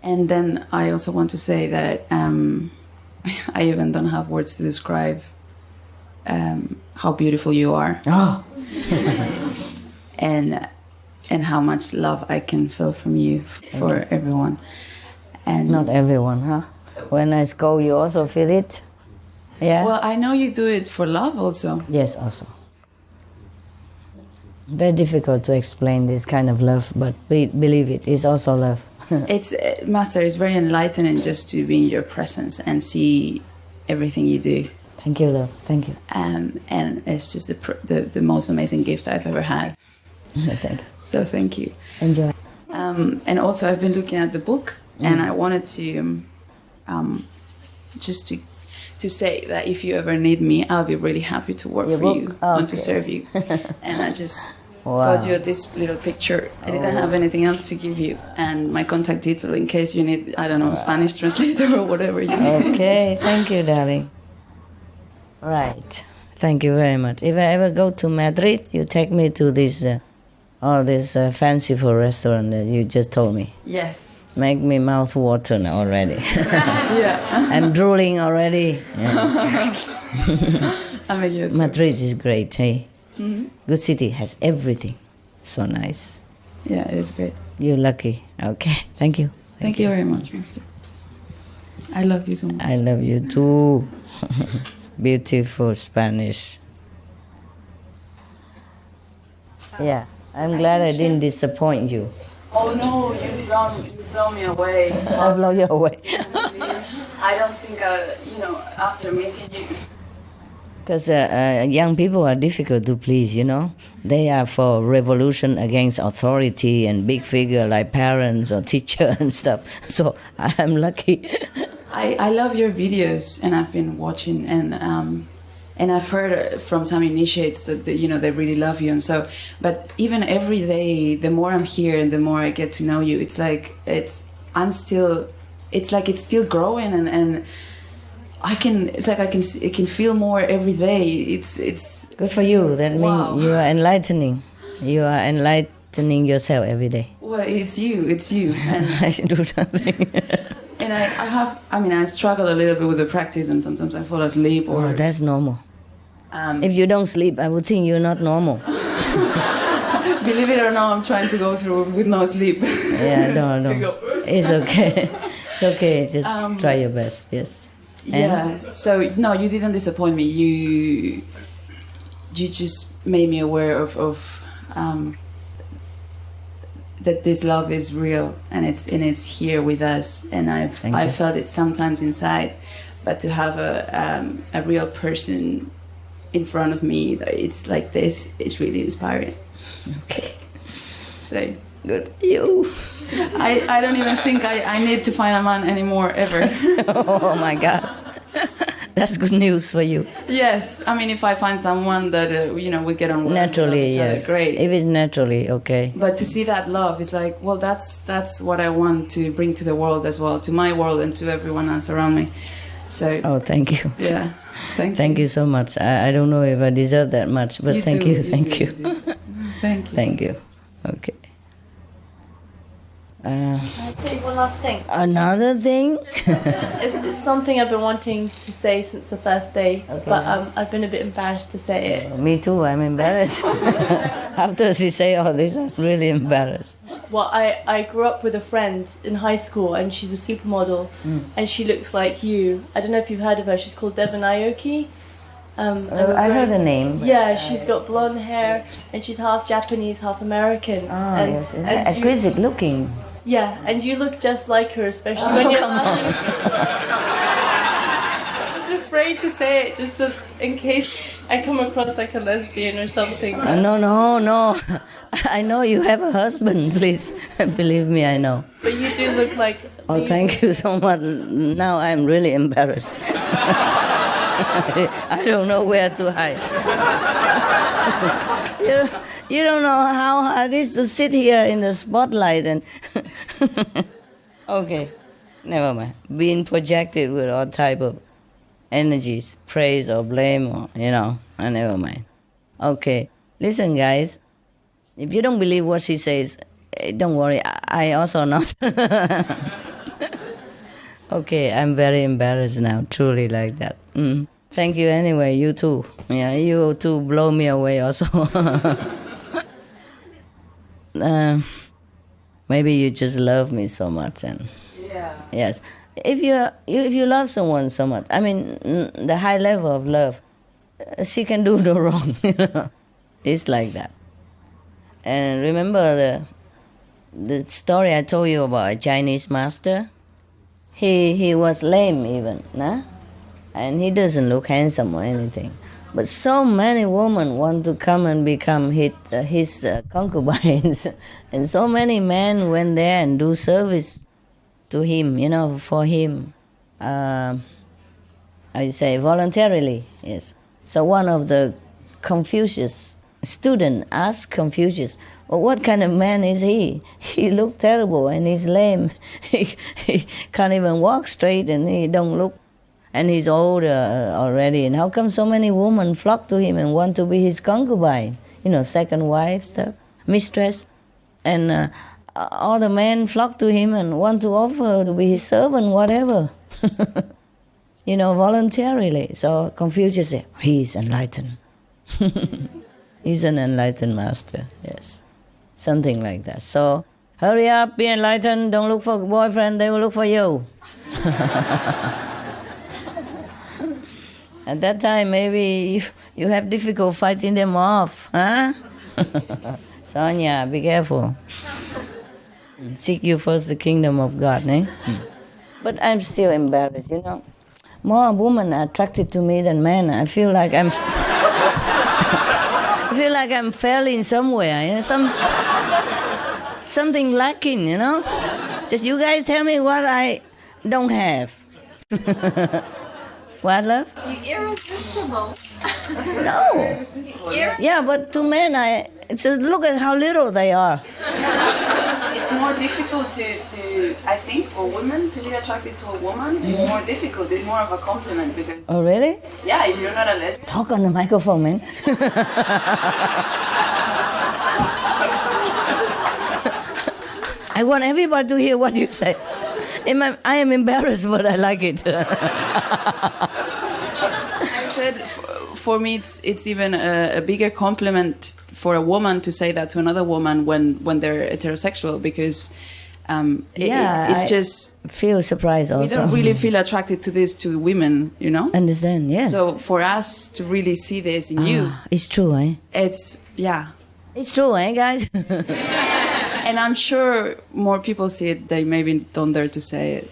And then I also want to say that I even don't have words to describe how beautiful you are. Oh. and how much love I can feel from you for everyone. And not everyone, huh? When I scold, you also feel it? Yeah? Well, I know you do it for love also. Yes, also. Very difficult to explain this kind of love, but believe it, it's also love. Master, it's very enlightening just to be in your presence and see everything you do. Thank you, love. Thank you. And it's just the most amazing gift I've ever had. Thank you. So thank you. Enjoy. And also, I've been looking at the book, and I wanted to just to say that if you ever need me, I'll be really happy to work for you, want to serve you. And I just got you this little picture. I didn't have anything else to give you, and my contact detail in case you need, I don't know, Spanish translator or whatever you need. Okay, thank you, darling. Right, thank you very much. If I ever go to Madrid, you take me to this fanciful restaurant that you just told me. Yes. Make me mouth water already. Yeah. I'm drooling already. Yeah. Madrid is great, hey? Mm-hmm. Good city, has everything. So nice. Yeah, it is great. You're lucky. Okay, thank you. Thank you very much, Master. I love you so much. I love you too. Beautiful Spanish. Yeah, I'm glad I didn't disappoint you. Oh no, you've blown me away. I'll blow you away. I don't think, after meeting you. Because young people are difficult to please, you know. They are for revolution against authority and big figure like parents or teacher and stuff. So I'm lucky. I love your videos, and I've been watching, and I've heard from some initiates that they really love you, and so. But even every day, the more I'm here and the more I get to know you, it's like it's still growing, and I can feel more every day. It's good for you. That means you are enlightening. You are enlightening yourself every day. Well, it's you, and I do nothing. And I struggle a little bit with the practice, and sometimes I fall asleep. Or that's normal. If you don't sleep, I would think you're not normal. Believe it or not, I'm trying to go through with no sleep. Yeah, no. It's okay. It's okay. Just try your best. Yes. Yeah. So no, you didn't disappoint me. You just made me aware of that this love is real, and it's here with us, and I felt it sometimes inside, but to have a real person in front of me, it's like this, it's really inspiring. Okay. So good. You. I don't even think I need to find a man anymore ever. Oh my God. That's good news for you. Yes, I mean, if I find someone that we get on well, naturally, yes, great. If it's naturally, okay. But to see that love is like, well, that's what I want to bring to the world as well, to my world and to everyone else around me. So. Oh, thank you. Yeah, thank you so much. I don't know if I deserve that much, but thank you. Thank you. Thank you. Okay. I'd say one last thing. Another thing? It's something I've been wanting to say since the first day, okay. But I've been a bit embarrassed to say it. Me too, I'm embarrassed. After she say all this, I'm really embarrassed. Well, I grew up with a friend in high school, and she's a supermodel, and she looks like you. I don't know if you've heard of her. She's called Devon Aoki. I heard the name. Yeah, she's got blonde hair, and she's half Japanese, half American. Oh, yes. Exquisite looking. Yeah, and you look just like her, especially when you're laughing. I was afraid to say it, just so, in case I come across like a lesbian or something. No. I know you have a husband, please. Believe me, I know. But you do look like... Oh, thank you so much. Now I'm really embarrassed. I don't know where to hide. You don't know how hard it is to sit here in the spotlight and... Okay, never mind. Being projected with all type of energies, praise or blame, or, never mind. Okay, listen, guys. If you don't believe what she says, don't worry. I also not. Okay, I'm very embarrassed now, truly like that. Thank you anyway, you too. Yeah, you too blow me away also. Maybe you just love me so much, and yes, if you love someone so much, I mean, the high level of love, she can do no wrong. It's like that. And remember the story I told you about a Chinese master. He was lame even, nah? And he doesn't look handsome or anything. But so many women want to come and become his concubines. And so many men went there and do service to him, for him. I say voluntarily, yes. So one of the Confucius students asked Confucius, well, what kind of man is he? He looked terrible and he's lame. He can't even walk straight and he don't look. And he's old already. And how come so many women flock to him and want to be his concubine? Second wife stuff, mistress. And all the men flock to him and want to offer to be his servant, whatever. Voluntarily. So Confucius said, he's enlightened. He's an enlightened master, yes. Something like that. So, hurry up, be enlightened, don't look for a boyfriend, they will look for you. At that time, maybe you have difficult fighting them off, huh? Sonia, be careful. Seek you first the kingdom of God, eh? But I'm still embarrassed, More women are attracted to me than men. I feel like I'm failing somewhere, something lacking, Just you guys tell me what I don't have. What, love? You're irresistible. No. Yeah, but to men, just look at how little they are. It's more difficult to I think, for women to be attracted to a woman. It's more difficult. It's more of a compliment because. Oh, really? Yeah, if you're not a lesbian. Talk on the microphone, man. I want everybody to hear what you say. I am embarrassed, but I like it. I said, for me, it's even a bigger compliment for a woman to say that to another woman when they're heterosexual, because it's just feel surprised also. We don't really feel attracted to this to women, Understand? Yes. So for us to really see this in you, it's true, eh? It's true, eh, guys? And I'm sure more people see it. They maybe don't dare to say it.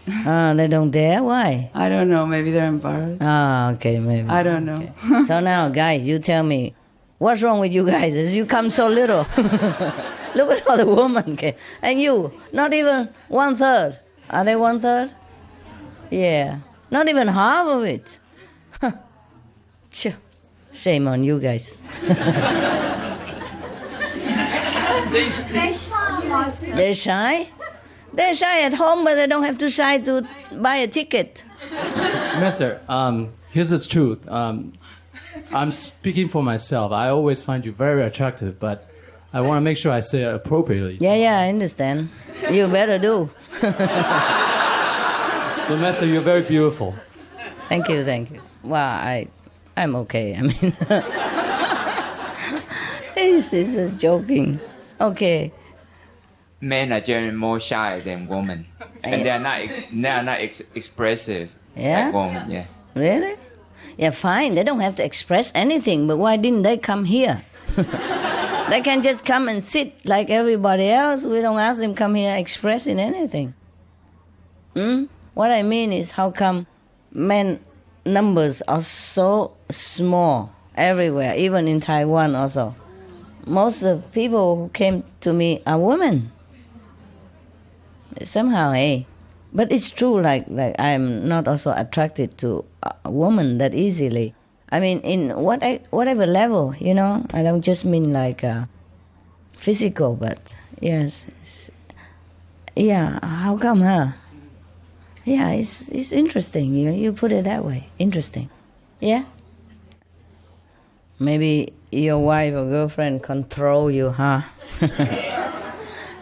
They don't dare? Why? I don't know. Maybe they're embarrassed. Okay, maybe. I don't know. Okay. So now, guys, you tell me, what's wrong with you guys? As you come so little. Look at all the women. Okay? And you, not even 1/3. Are they 1/3? Yeah. Not even half of it. Shame on you guys. They're shy. They're shy? They're shy at home, but they don't have to shy to buy a ticket. Master, here's the truth. I'm speaking for myself. I always find you very attractive, but I want to make sure I say it appropriately. Yeah, I understand. You better do. So, Master, you're very beautiful. Thank you. Well, I'm okay. I mean, he's just joking. Okay. Men are generally more shy than women, and they are not expressive like women. Yes. Really? Yeah, fine. They don't have to express anything. But why didn't they come here? They can just come and sit like everybody else. We don't ask them come here expressing anything. What I mean is, how come men numbers are so small everywhere, even in Taiwan also? Most of the people who came to me are women. Somehow, But it's true, like I'm not also attracted to a woman that easily. I mean, in whatever level, I don't just mean like physical, but yes. Yeah, how come, huh? Yeah, it's interesting, you put it that way. Interesting. Yeah? Maybe your wife or girlfriend control you, huh?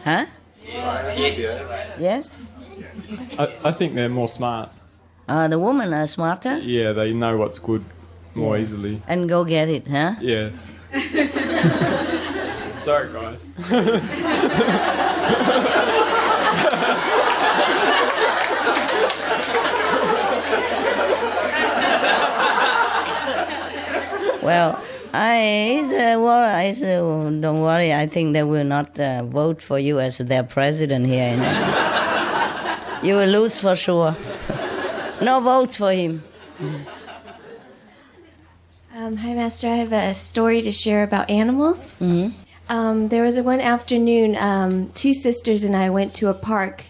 Huh? Yes. Yes? I think they're more smart. The women are smarter? Yeah, they know what's good more easily. And go get it, huh? Yes. Sorry, guys. Well, don't worry. I think they will not vote for you as their president here. You will lose for sure. No votes for him. Hi, Master. I have a story to share about animals. Mm-hmm. There was one afternoon, two sisters and I went to a park,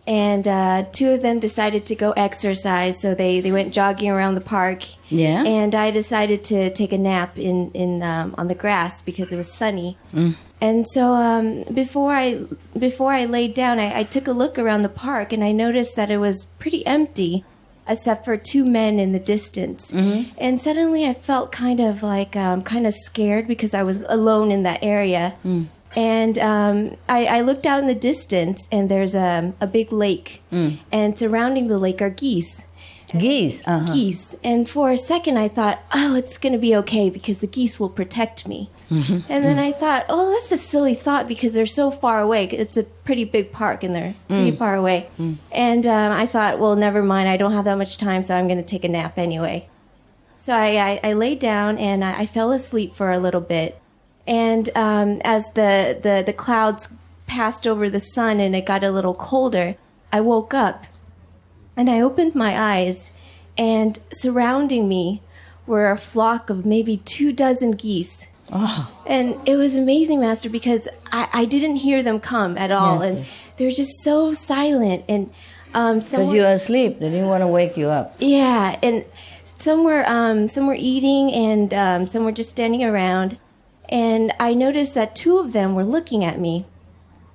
and two of them decided to go exercise, so they went jogging around the park. Yeah. And I decided to take a nap on the grass because it was sunny. Mm. And so before I laid down, I took a look around the park, and I noticed that it was pretty empty, except for two men in the distance. Mm-hmm. And suddenly I felt kind of scared because I was alone in that area. Mm. And I looked out in the distance, and there's a big lake. Mm. And surrounding the lake are geese. Geese? Uh-huh. Geese. And for a second I thought, oh, it's going to be okay because the geese will protect me. Mm-hmm. And then I thought, oh, that's a silly thought because they're so far away. It's a pretty big park and they're pretty far away. Mm. And I thought, well, never mind. I don't have that much time, so I'm going to take a nap anyway. So I laid down and I fell asleep for a little bit. And as the clouds passed over the sun and it got a little colder, I woke up and I opened my eyes, and surrounding me were a flock of maybe 24 geese. Oh. And it was amazing, Master, because I didn't hear them come at all. Yes, and yes. they were just so silent. And because you were asleep, they didn't want to wake you up. Yeah, and some were eating, and some were just standing around. And I noticed that two of them were looking at me,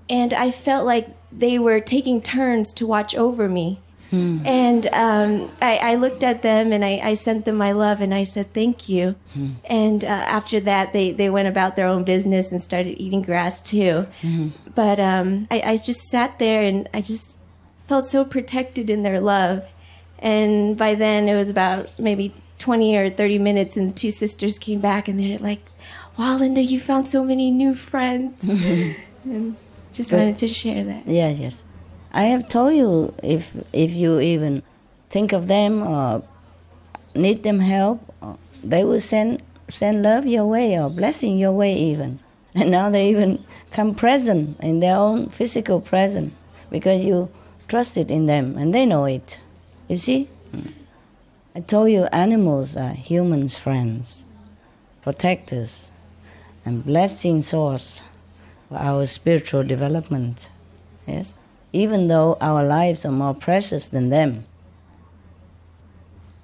and I felt like they were taking turns to watch over me. Hmm. And I looked at them and I sent them my love and I said thank you. Hmm. And after that, they went about their own business and started eating grass too. Mm-hmm. But I just sat there and I just felt so protected in their love. And by then it was about maybe 20 or 30 minutes, and the two sisters came back and they're like, wow, Linda, you found so many new friends. And just wanted to share that. Yeah, yes. I have told you, if you even think of them or need them help, they will send love your way or blessing your way even. And now they even come present in their own physical presence because you trusted in them and they know it. You see? I told you animals are humans' friends, protectors, and blessing source for our spiritual development. Yes? Even though our lives are more precious than them.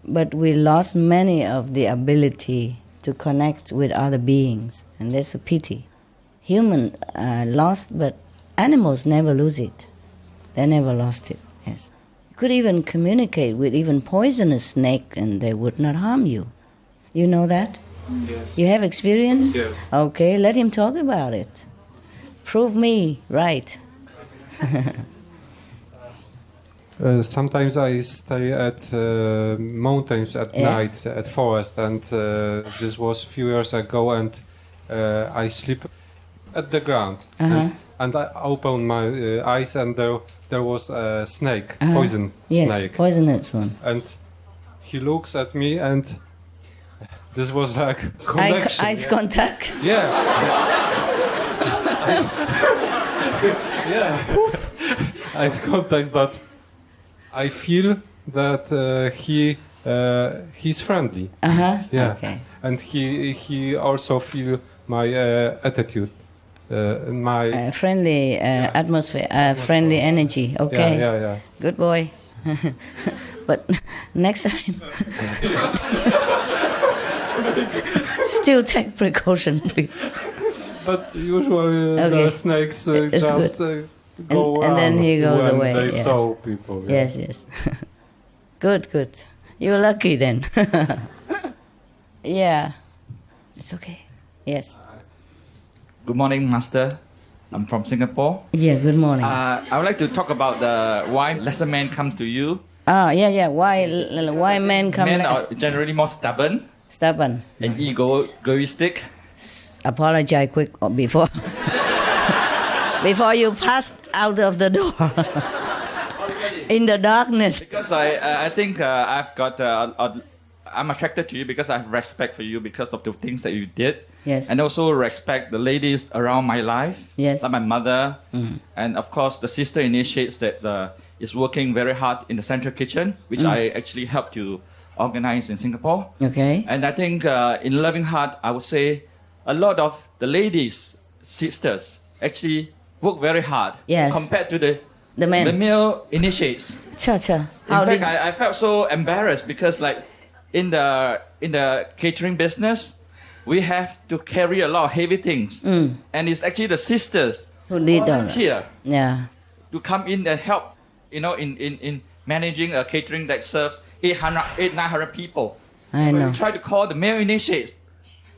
But we lost many of the ability to connect with other beings, and that's a pity. Humans lost, but animals never lose it. They never lost it, yes. You could even communicate with even poisonous snake and they would not harm you. You know that? Yes. You have experience? Yes. Okay, let him talk about it. Prove me right. Sometimes I stay at mountains at night, at forest, and this was a few years ago, and I sleep at the ground. And I open my eyes, and there was a snake, poison snake. Poisonous one. And he looks at me, and this was like connection. Eyes contact. Yeah. Yeah. Eyes contact, but I feel that he's friendly. Yeah. Okay. And he also feel my attitude, my friendly atmosphere, friendly energy. Okay. Yeah. Good boy. But next time, still take precaution, please. But usually the snakes just go and then he goes when away. They yes. saw people. Yeah. Yes. Good. You're lucky then. Yeah. It's okay. Yes. Good morning, Master. I'm from Singapore. Yeah, good morning. I would like to talk about why lesser men come to you. Yeah. Why men come? Men are generally more stubborn Stubborn. and egoistic. Apologize quick before before you pass out of the door in the darkness. Because I think I've got I'm attracted to you because I have respect for you because of the things that you did. Yes. And also respect the ladies around my life. Yes. Like my mother. And of course the sister initiates that is working very hard in the central kitchen, which I actually helped to organize in Singapore. Okay. And I think in Loving Heart, I would say a lot of the ladies, sisters, actually work very hard. Yes. Compared to the men. The male initiates. Cha. In fact, I felt so embarrassed because like in the catering business, we have to carry a lot of heavy things. And it's actually the sisters who did here to come in and help, in managing a catering that serves 900 people. I know. We try to call the male initiates.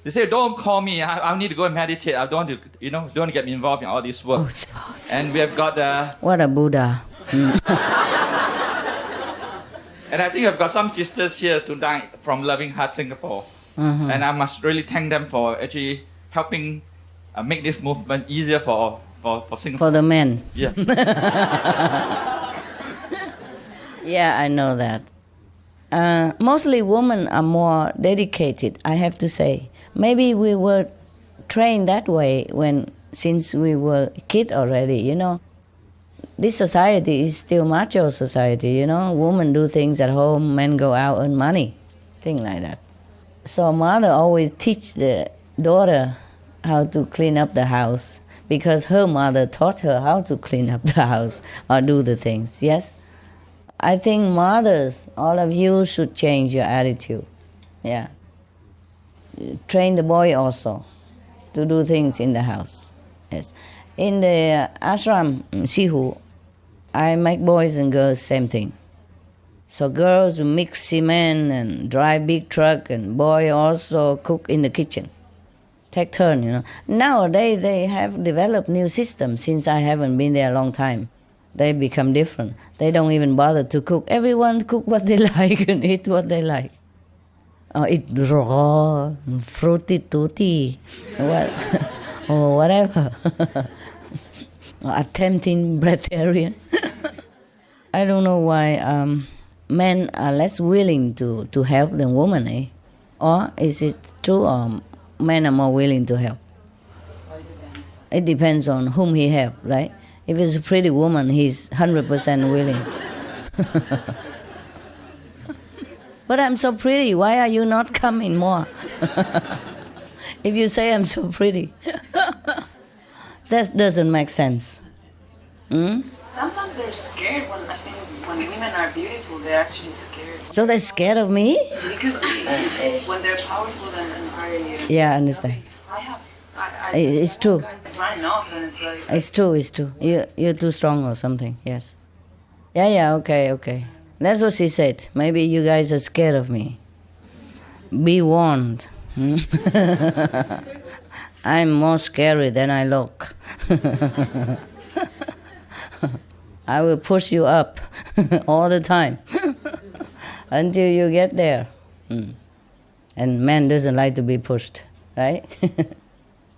They say, don't call me. I need to go and meditate. I don't want to, don't want to get me involved in all this work. And we have got what a Buddha. And I think I've got some sisters here tonight from Loving Heart Singapore. And I must really thank them for actually helping make this movement easier for Singapore. For the men. Yeah. Yeah, I know that. Mostly women are more dedicated, I have to say. Maybe we were trained that way since we were kid already, This society is still macho society, Women do things at home, men go out and earn money, thing like that. So mother always teach the daughter how to clean up the house because her mother taught her how to clean up the house or do the things, yes? I think mothers, all of you should change your attitude, yeah. Train the boy also to do things in the house, yes. In the ashram, Sihu, I make boys and girls same thing. So girls mix cement and drive big truck, and boy also cook in the kitchen. Take turn, Nowadays they have developed new systems since I haven't been there a long time. They become different. They don't even bother to cook. Everyone cook what they like and eat what they like. Eat raw, fruity tutti, or whatever. Attempting breatharian. I don't know why men are less willing to help than women, eh? Or is it true or men are more willing to help? It depends on whom he helps, right? If it's a pretty woman, he's 100% willing. But I'm so pretty, why are you not coming more? If you say I'm so pretty. That doesn't make sense. Sometimes they're scared when women are beautiful, they're actually scared. So they're scared of me? It could be. When they're powerful and very... Yeah, I understand. It's true. Running off and it's like... It's true. You're too strong or something, yes. Yeah, okay. That's what she said. Maybe you guys are scared of me. Be warned. I'm more scary than I look. I will push you up all the time until you get there. And man doesn't like to be pushed, right?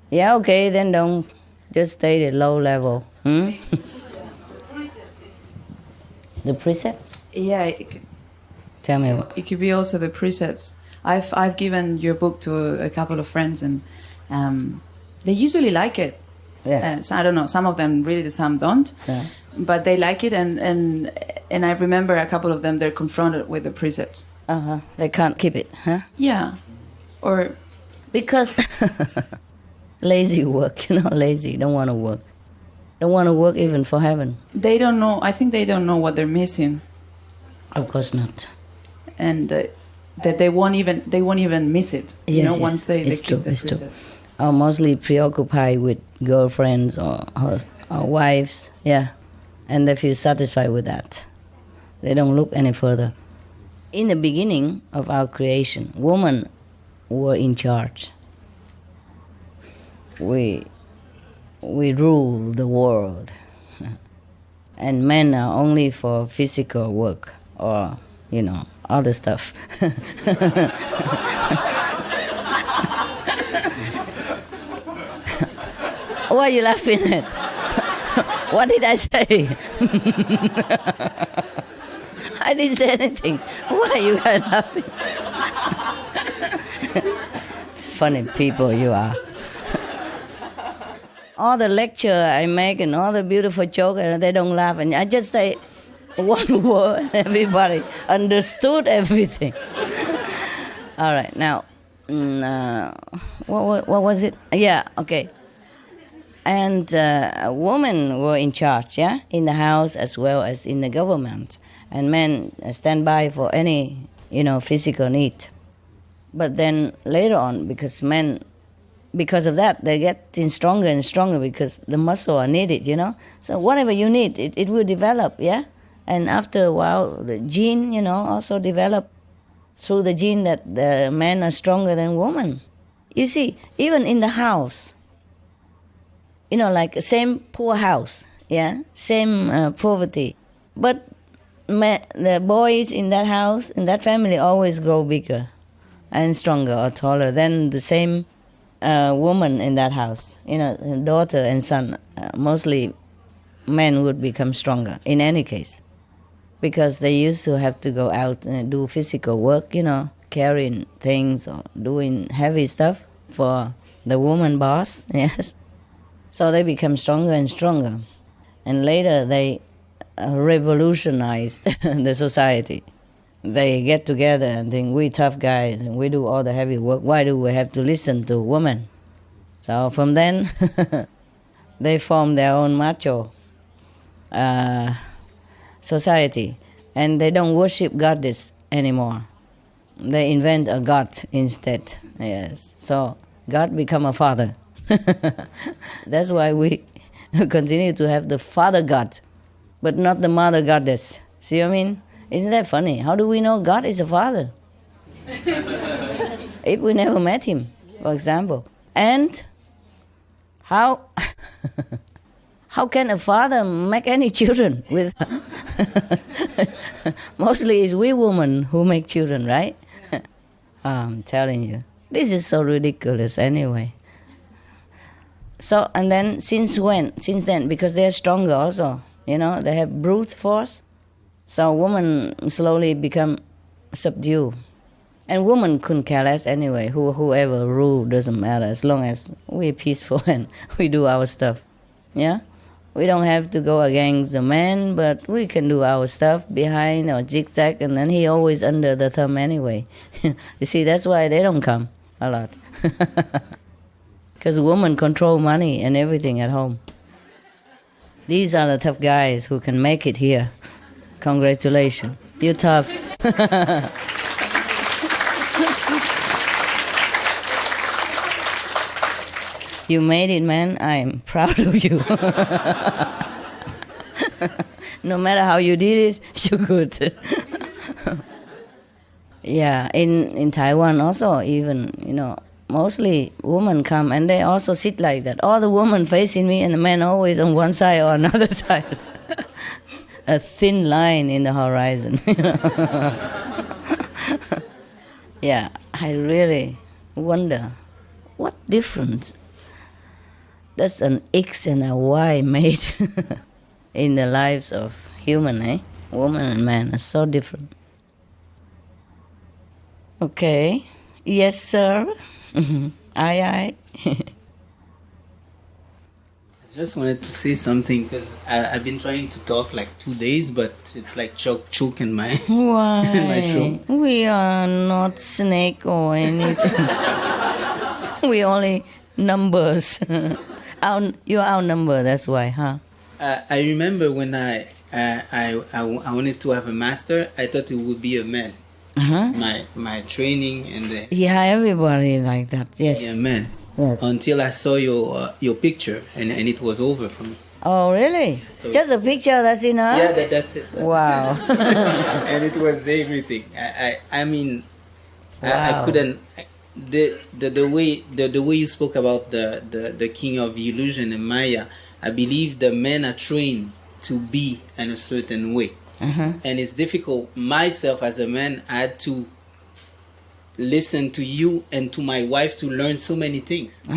Yeah, okay, then don't just stay at low level. The precept? Yeah. Tell me what. It could be also the precepts. I've given your book to a couple of friends and they usually like it. Yeah. So I don't know, some of them really, some don't. Yeah. But they like it and I remember a couple of them, they're confronted with the precepts. They can't keep it, huh? Yeah. Or... Because lazy work, lazy, don't want to work. Don't want to work even for heaven. They don't know, I think they don't know what they're missing. Of course not. And that they won't even miss it, yes, once they keep true, the precepts. Are mostly preoccupied with girlfriends or wives, yeah. And they feel satisfied with that. They don't look any further. In the beginning of our creation, women were in charge. We we rule the world. And men are only for physical work or, other stuff. What are you laughing at? What did I say? I didn't say anything. Why are you guys laughing? Funny people you are. All the lecture I make and all the beautiful jokes, and they don't laugh. And I just say one word, and everybody understood everything. All right, now, what was it? Yeah, okay. And women were in charge, yeah, in the house as well as in the government. And men stand by for any, physical need. But then later on, because of that, they get stronger and stronger because the muscle are needed, So whatever you need, it will develop, yeah? And after a while, the gene, also develop through the gene that the men are stronger than women. You see, even in the house, like same poor house, yeah, same poverty. But the boys in that house, in that family, always grow bigger and stronger or taller than the same woman in that house. Daughter and son, mostly men would become stronger in any case. Because they used to have to go out and do physical work, carrying things or doing heavy stuff for the woman boss, yes. So they become stronger and stronger. And later they revolutionized the society. They get together and think, we tough guys and we do all the heavy work. Why do we have to listen to women? So from then, they form their own macho society. And they don't worship goddess anymore. They invent a god instead. Yes. So God become a father. That's why we continue to have the father god, but not the mother goddess. See what I mean? Isn't that funny? How do we know God is a father? If we never met him, for example. And how can a father make any children with mostly it's we women who make children, right? I'm telling you. This is so ridiculous anyway. So, and then since then, because they're stronger also, they have brute force, so women slowly become subdued. And women couldn't care less anyway, whoever rule doesn't matter, as long as we're peaceful and we do our stuff, yeah? We don't have to go against the man, but we can do our stuff behind or zigzag, and then he always under the thumb anyway. You see, that's why they don't come a lot. Because women control money and everything at home. These are the tough guys who can make it here. Congratulations. You're tough. You made it, man. I'm proud of you. No matter how you did it, you're good. Yeah, in Taiwan also, even, mostly women come and they also sit like that. All the women facing me and the men always on one side or another side. A thin line in the horizon. Yeah, I really wonder what difference does an X and a Y make in the lives of human, eh? Woman and man are so different. Okay. Yes, sir. Aye. I just wanted to say something because I've been trying to talk like 2 days, but it's like choke in my, Why? in my throat. We are not snake or anything. We only numbers. You're our number, that's why, huh? I remember when I wanted to have a master, I thought it would be a man. Uh-huh. My training and the everybody like that. Yes. Yeah, man. Yes. Until I saw your picture and it was over for me. Oh, really? So just a picture, that's enough? Yeah, that's it. Wow. And it was everything. I mean, wow. I couldn't. the way you spoke about the king of illusion and Maya, I believe the men are trained to be in a certain way, and it's difficult. Myself as a man, I had to listen to you and to my wife to learn so many things. We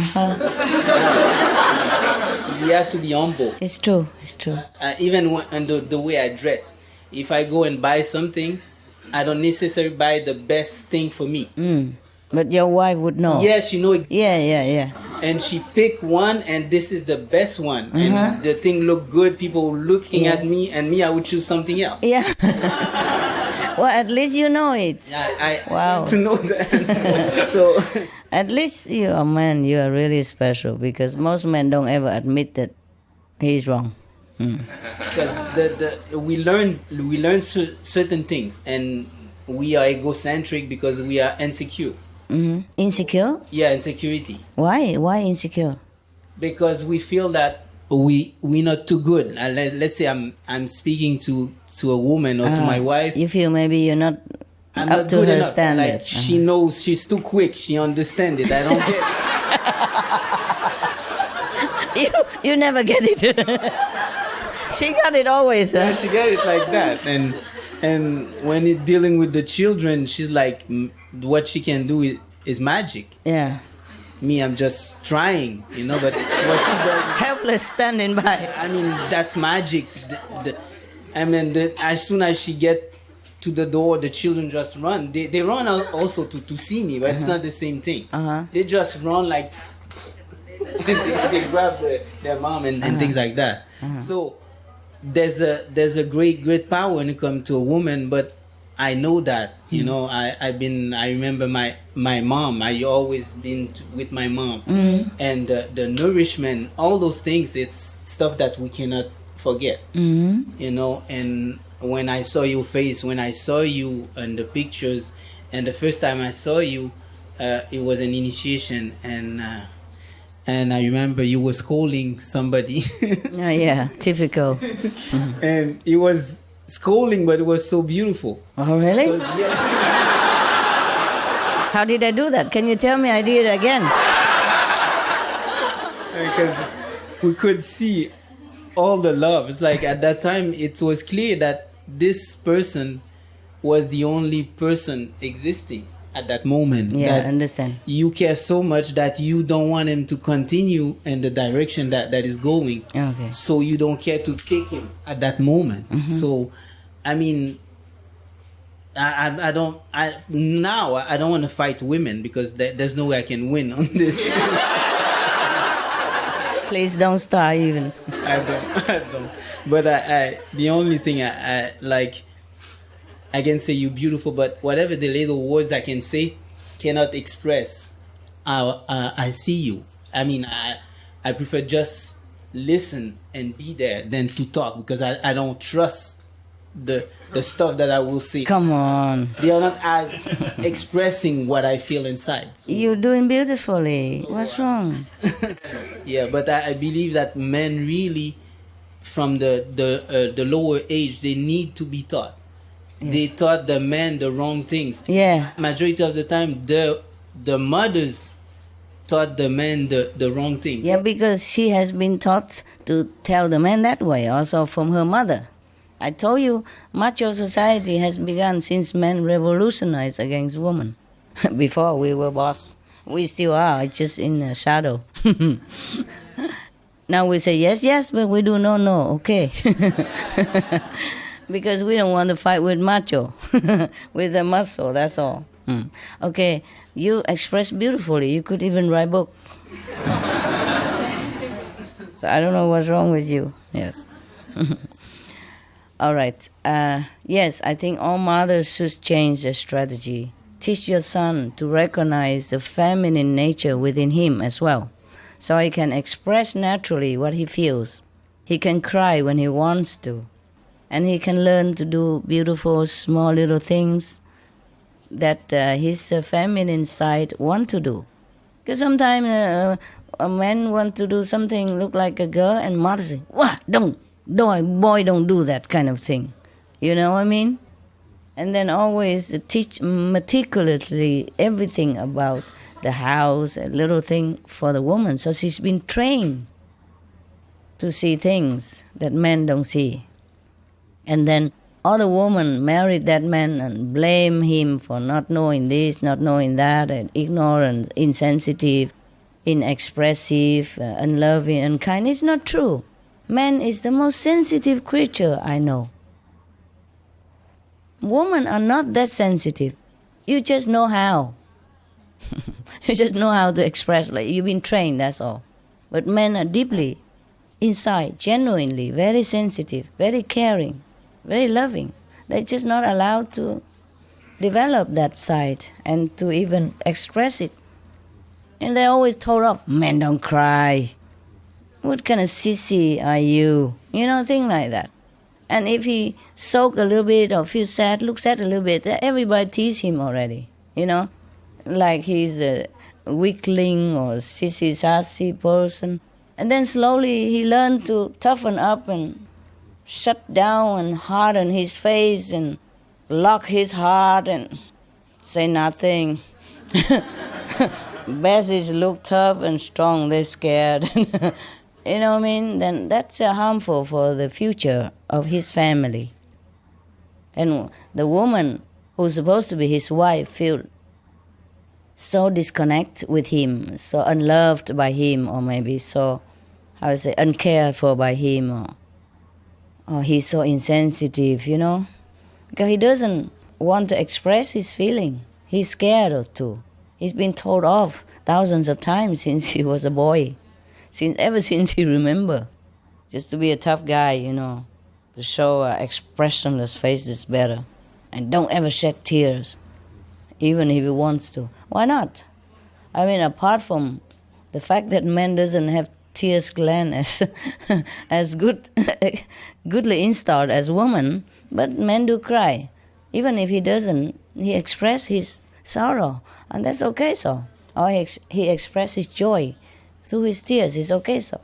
have to be humble. It's true. It's true. Even and the way I dress. If I go and buy something, I don't necessarily buy the best thing for me. But your wife would know. Yeah, she knows. Yeah. And she picked one, and this is the best one. And the thing looked good. People looking at me, and me, I would choose something else. Yeah. Well, at least you know it. I to know that. So at least you're a man. You are really special, because most men don't ever admit that he's wrong. Because we learn certain things, and we are egocentric because we are insecure. Insecure? Yeah, insecurity. Why? Why insecure? Because we feel that we're not too good. Let's say I'm speaking to a woman or to my wife. You feel maybe you're not I'm up not to good her enough. standard. Like she knows, she's too quick. She understands it. I don't get it. You never get it. She got it always. Yeah, she got it like that. And when it's dealing with the children, she's like, what she can do is magic. Yeah. Me, I'm just trying, but what she does... Helpless standing by. I mean, that's magic. As soon as she get to the door, the children just run. They run out also to see me, but it's not the same thing. They just run like... they grab their mom and things like that. So there's a great power when it comes to a woman, but I know that, I remember my mom. I always been with my mom, and the nourishment, all those things. It's stuff that we cannot forget, And when I saw your face, when I saw you in the pictures, and the first time I saw you, it was an initiation, and I remember you were scolding somebody. Yeah, typical. And it was scolding, but it was so beautiful. Oh, really? How did I do that? Can you tell me I did it again? Because we could see all the love. It's like at that time, it was clear that this person was the only person existing at that moment. Yeah, I understand. You care so much that you don't want him to continue in the direction that is going. Okay. So you don't care to take him at that moment. So, I mean, I don't want to fight women because there's no way I can win on this. Please don't start even. I don't. But the only thing I like, I can say you're beautiful, but whatever the little words I can say cannot express how I see you. I mean, I prefer just listen and be there than to talk, because I don't trust the stuff that I will say. Come on. They are not as expressing what I feel inside. So. You're doing beautifully. What's wrong? Yeah, but I believe that men really, from the lower age, they need to be taught. Yes. They taught the men the wrong things. Yeah. Majority of the time, the mothers taught the men the wrong things. Yeah, because she has been taught to tell the men that way, also from her mother. I told you, macho society has begun since men revolutionized against women. Before we were boss. We still are, it's just in the shadow. Now we say yes, but we do no, okay. Because we don't want to fight with macho, with the muscle, that's all. Okay, you express beautifully. You could even write a book. So I don't know what's wrong with you. Yes. All right. Yes, I think all mothers should change their strategy. Teach your son to recognize the feminine nature within him as well, so he can express naturally what he feels. He can cry when he wants to. And he can learn to do beautiful, small little things that his feminine side want to do. Because sometimes a man want to do something look like a girl, and mother say, "What? Boy, don't do that kind of thing." You know what I mean? And then always teach meticulously everything about the house, a little thing for the woman. So she's been trained to see things that men don't see. And then other women married that man and blame him for not knowing this, not knowing that, and ignorant, insensitive, inexpressive, unloving, and kind. It's not true. Man is the most sensitive creature I know. Women are not that sensitive. You just know how. You just know how to express. Like you've been trained, that's all. But men are deeply inside, genuinely, very sensitive, very caring, very loving. They're just not allowed to develop that side and to even express it. And they're always told off, men don't cry. What kind of sissy are you? You know, things like that. And if he soak a little bit or feel sad, look sad a little bit, everybody tease him already, you know? Like he's a weakling or sissy-sassy person. And then slowly he learned to toughen up and shut down and harden his face and lock his heart and say nothing. Best is look tough and strong, they're scared. You know what I mean? Then that's harmful for the future of his family. And the woman who's supposed to be his wife feel so disconnected with him, so unloved by him, or maybe so, how to say, uncared for by him, or he's so insensitive, you know? Because he doesn't want to express his feeling. He's scared to. He's been told off thousands of times since he was a boy, ever since he remember, just to be a tough guy, you know, to show expressionless faces better, and don't ever shed tears, even if he wants to. Why not? I mean, apart from the fact that man doesn't have tears gland as goodly installed as woman, but men do cry. Even if he doesn't, he express his sorrow, and that's okay so. Or he express his joy through his tears, it's okay so.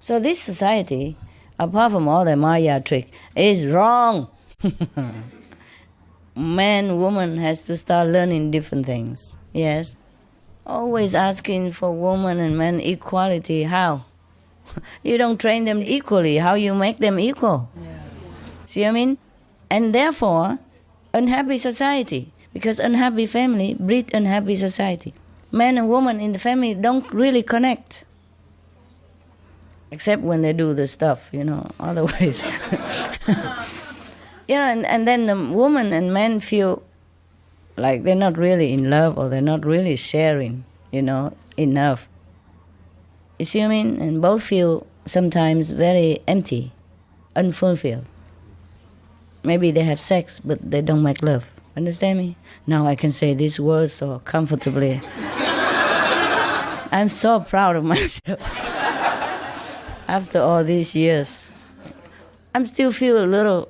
So this society, apart from all the Maya trick, is wrong. Man, woman has to start learning different things. Yes. Always asking for woman and man equality. How? You don't train them equally. How you make them equal? Yeah. See what I mean? And therefore, unhappy society. Because unhappy family breed unhappy society. Man and woman in the family don't really connect. Except when they do the stuff, you know, otherwise. Yeah, and then the woman and men feel like they're not really in love or they're not really sharing, you know, enough. You see what I mean? And both feel sometimes very empty, unfulfilled. Maybe they have sex, but they don't make love. Understand me? Now I can say these words so comfortably. I'm so proud of myself. After all these years, I still feel a little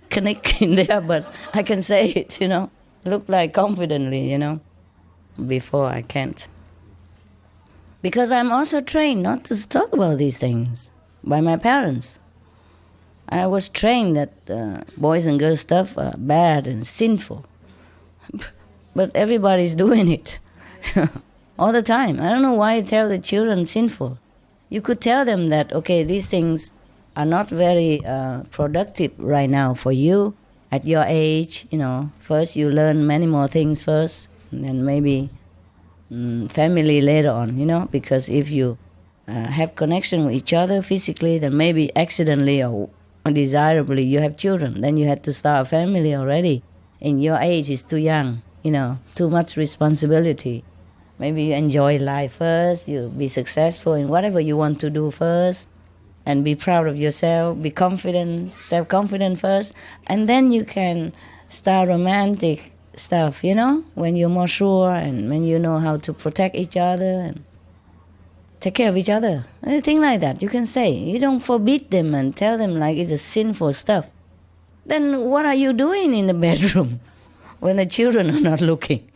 connect in there, but I can say it, you know. Look like confidently, you know. Before I can't. Because I'm also trained not to talk about these things by my parents. I was trained that boys and girls stuff are bad and sinful. But everybody's doing it all the time. I don't know why you tell the children sinful. You could tell them that, okay, these things are not very productive right now for you at your age. You know, first you learn many more things first, and then maybe family later on, you know, because if you have connection with each other physically, then maybe accidentally or undesirably you have children. Then you have to start a family already. In your age, it's too young, you know, too much responsibility. Maybe you enjoy life first, you be successful in whatever you want to do first, and be proud of yourself, be confident, self-confident first, and then you can start romantic stuff, you know, when you're more sure and when you know how to protect each other and take care of each other. Anything like that, you can say. You don't forbid them and tell them like it's a sinful stuff. Then what are you doing in the bedroom when the children are not looking?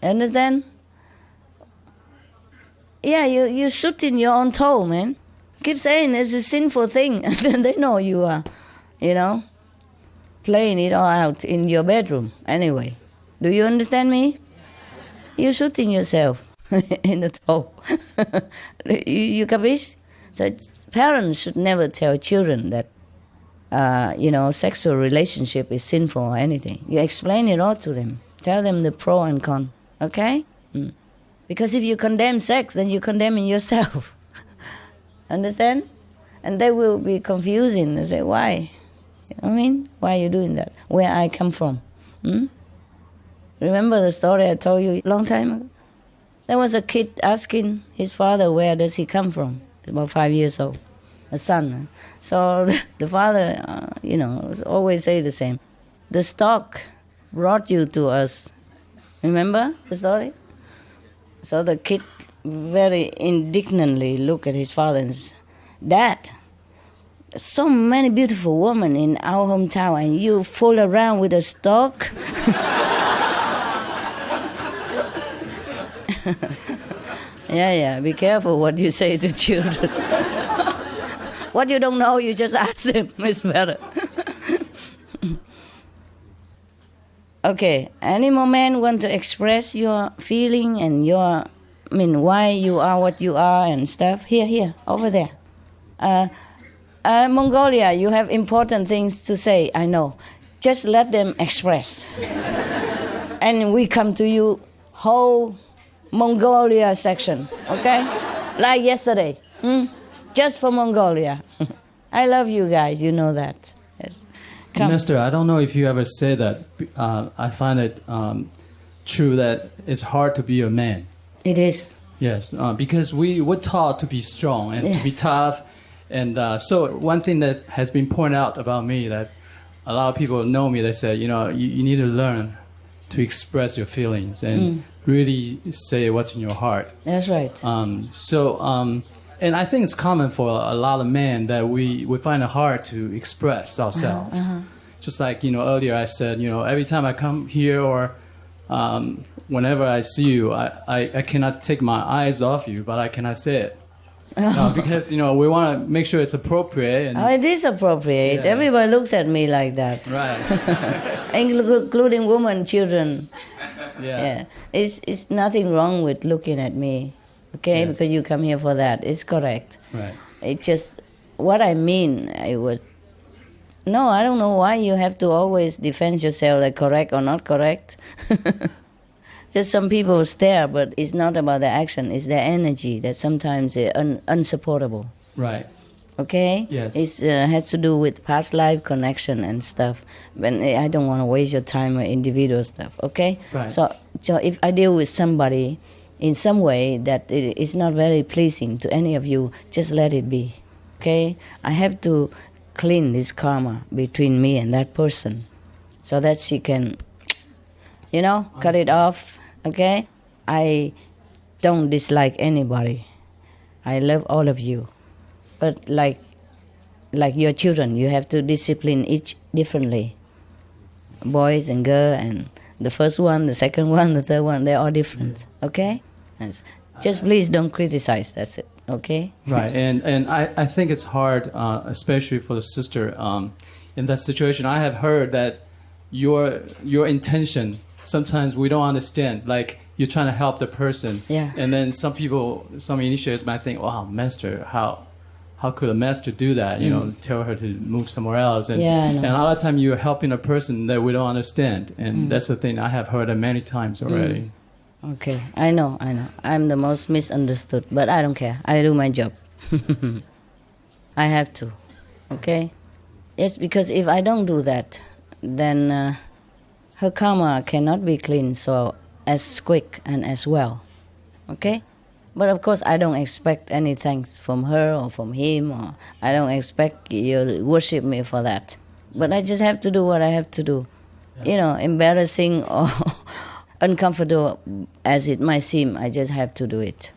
Understand? Yeah, you're shooting your own toe, man. Keep saying it's a sinful thing, and then they know you are, you know, playing it all out in your bedroom. Anyway, do you understand me? you're shooting yourself in the toe. you capish? So parents should never tell children that, sexual relationship is sinful or anything. You explain it all to them. Tell them the pro and con, okay? Because if you condemn sex, then you're condemning yourself. Understand? And they will be confusing. They say, why? Why are you doing that? Where I come from? Remember the story I told you a long time ago? There was a kid asking his father, where does he come from? About 5 years old, a son. So the father, always say the same. The stork brought you to us. Remember the story? So the kid very indignantly looked at his father and said, Dad, so many beautiful women in our hometown and you fool around with a stork? Yeah, be careful what you say to children. What you don't know, you just ask them, it's better. Okay, any moment want to express your feeling and why you are what you are and stuff? Here, over there. Mongolia, you have important things to say, I know. Just let them express. And we come to you, whole Mongolia section, okay? Like yesterday, just for Mongolia. I love you guys, you know that. Yes. Master, I don't know if you ever say that. I find it true that it's hard to be a man. It is. Yes, because we were taught to be strong and to be tough. And so one thing that has been pointed out about me that a lot of people know me, they say, you need to learn to express your feelings and really say what's in your heart. That's right. And I think it's common for a lot of men that we find it hard to express ourselves. Just like, earlier I said, every time I come here or whenever I see you, I cannot take my eyes off you, but I cannot say it. Because, we want to make sure it's appropriate. And it is appropriate. Yeah. Everybody looks at me like that. Right. Including women, children. Yeah. It's nothing wrong with looking at me. Okay, yes. Because you come here for that. It's correct. Right. It just, what I mean, I don't know why you have to always defend yourself like correct or not correct. Just some people stare, but it's not about the action. It's their energy that sometimes is unsupportable. Right. Okay? Yes. It has to do with past life connection and stuff. But I don't want to waste your time on individual stuff. Okay? Right. So if I deal with somebody in some way that it is not very pleasing to any of you, just let it be. Okay? I have to clean this karma between me and that person so that she can, cut it off. Okay? I don't dislike anybody. I love all of you. But like your children, you have to discipline each differently. Boys and girls, and the first one, the second one, the third one, they're all different. Okay? Just please don't criticize, that's it. Okay? Right, and I think it's hard, especially for the sister, in that situation. I have heard that your intention, sometimes we don't understand. Like, you're trying to help the person. Yeah. And then some initiates might think, wow, master, how could a master do that? Tell her to move somewhere else. And, and a lot of time you're helping a person that we don't understand. And that's the thing I have heard many times already. Okay, I know. I'm the most misunderstood, but I don't care. I do my job. I have to. Okay? Yes, because if I don't do that, then her karma cannot be clean so as quick and as well. Okay? But of course, I don't expect any thanks from her or from him, or I don't expect you to worship me for that. But I just have to do what I have to do. Embarrassing or uncomfortable as it might seem, I just have to do it.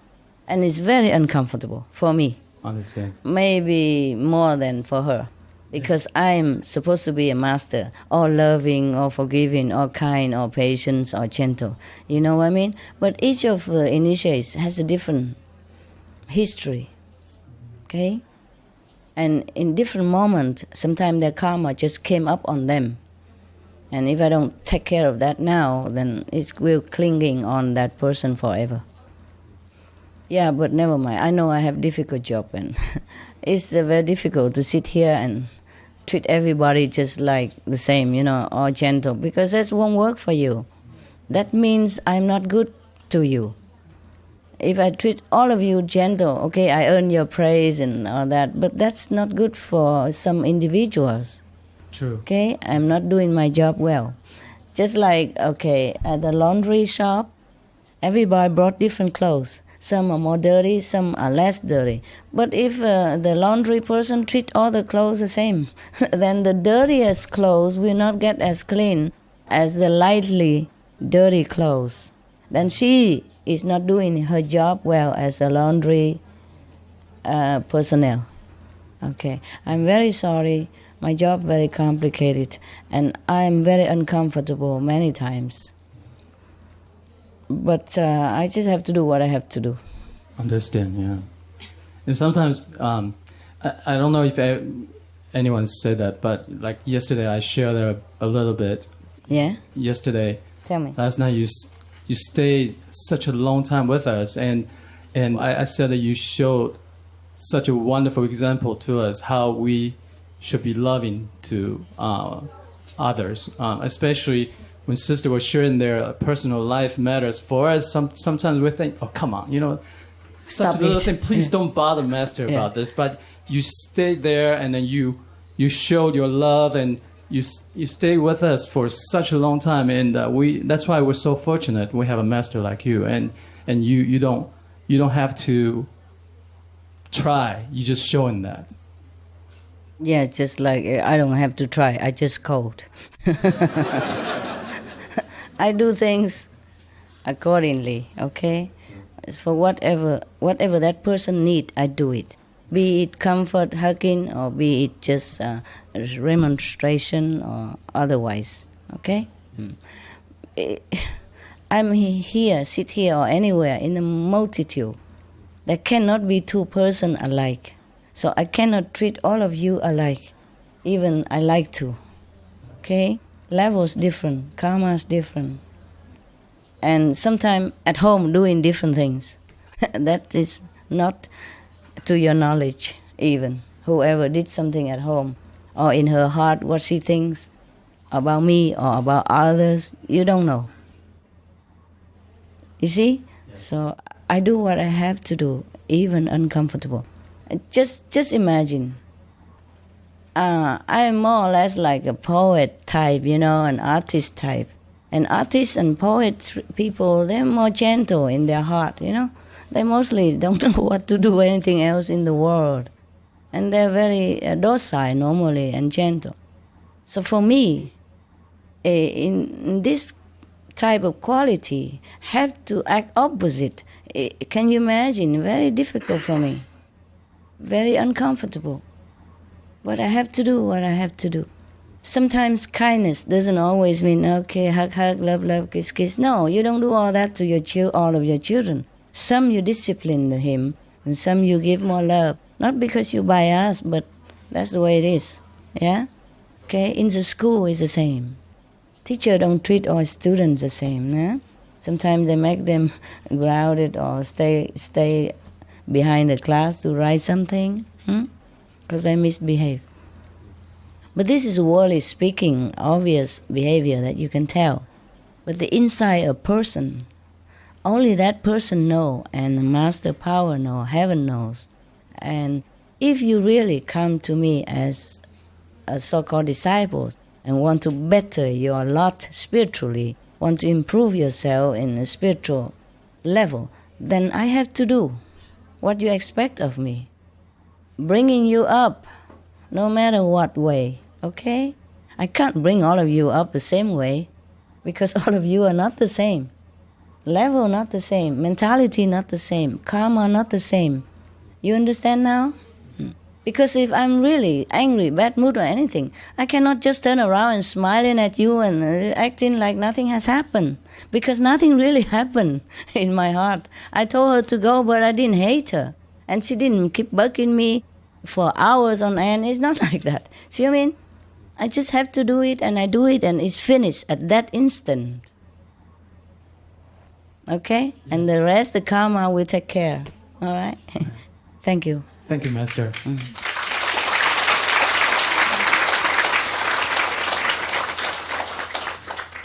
And it's very uncomfortable for me. Understand. Maybe more than for her. Because I'm supposed to be a master, or loving, or forgiving, or kind, or patient, or gentle. You know what I mean? But each of the initiates has a different history. Okay? And in different moments, sometimes their karma just came up on them. And if I don't take care of that now, then it will clinging on that person forever. Yeah, but never mind. I know I have difficult job, and it's very difficult to sit here and treat everybody just like the same, or gentle, because that won't work for you. That means I'm not good to you. If I treat all of you gentle, okay, I earn your praise and all that, but that's not good for some individuals. True. Okay, I'm not doing my job well. Just like, okay, at the laundry shop, everybody brought different clothes. Some are more dirty, some are less dirty. But if the laundry person treat all the clothes the same, then the dirtiest clothes will not get as clean as the lightly dirty clothes. Then she is not doing her job well as a laundry personnel. Okay, I'm very sorry. My job very complicated, and I'm very uncomfortable many times. But I just have to do what I have to do. Understand, yeah. And sometimes, I don't know if anyone said that, but like yesterday I shared a little bit. Yeah? Yesterday. Tell me. Last night you stayed such a long time with us, and I said that you showed such a wonderful example to us how we should be loving to others, especially when sister was sharing their personal life matters for us. Sometimes we think, oh, come on, such a little thing. Please don't bother Master about this. But you stayed there, and then you showed your love, and you stayed with us for such a long time, and that's why we're so fortunate. We have a Master like you, and you don't have to try. You just showing that. Yeah, just like I don't have to try. I just code. I do things accordingly, okay? For whatever that person need, I do it. Be it comfort, hugging, or be it just remonstration or otherwise, okay? I'm here, sit here or anywhere in a multitude. There cannot be two persons alike. So I cannot treat all of you alike, even I like to, okay? Levels different, karma's different. And sometimes at home doing different things. That is not to your knowledge even. Whoever did something at home or in her heart what she thinks about me or about others, you don't know. You see? So I do what I have to do, even uncomfortable. Just imagine. I am more or less like a poet type, an artist type. And artists and poet people, they're more gentle in their heart, They mostly don't know what to do anything else in the world. And they're very docile normally and gentle. So for me, in this type of quality, have to act opposite. Can you imagine? Very difficult for me. Very uncomfortable. But I have to do what I have to do. Sometimes kindness doesn't always mean, okay, hug, love, kiss. No, you don't do all that to all of your children. Some you discipline him, and some you give more love. Not because you bias, but that's the way it is. Yeah? Okay? In the school, it's the same. Teacher don't treat all students the same. Yeah? Sometimes they make them grounded or stay behind the class to write something because they misbehave. But this is worldly speaking, obvious behavior that you can tell. But the inside a person, only that person know, and the master power know, heaven knows. And if you really come to me as a so-called disciple and want to better your lot spiritually, want to improve yourself in a spiritual level, then I have to do what you expect of me. Bringing you up, no matter what way, okay? I can't bring all of you up the same way because all of you are not the same. Level not the same, mentality not the same, karma not the same. You understand now? Because if I'm really angry, bad mood or anything, I cannot just turn around and smiling at you and acting like nothing has happened. Because nothing really happened in my heart. I told her to go, but I didn't hate her. And she didn't keep bugging me for hours on end. It's not like that. See what I mean? I just have to do it, and I do it, and it's finished at that instant. Okay? Yes. And the rest, the karma will take care. All right? Thank you. Thank you, Master.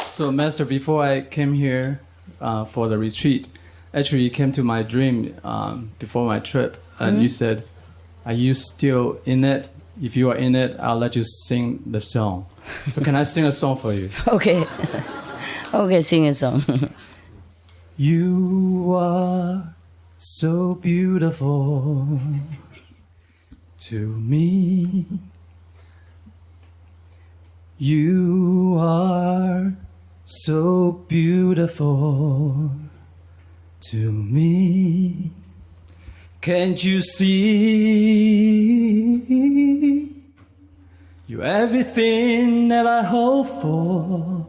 So, Master, before I came here for the retreat, actually you came to my dream before my trip, and you said, are you still in it? If you are in it, I'll let you sing the song. So can I sing a song for you? Okay. Okay, sing a song. You are so beautiful to me. You are so beautiful to me. Can't you see? You're everything that I hope for.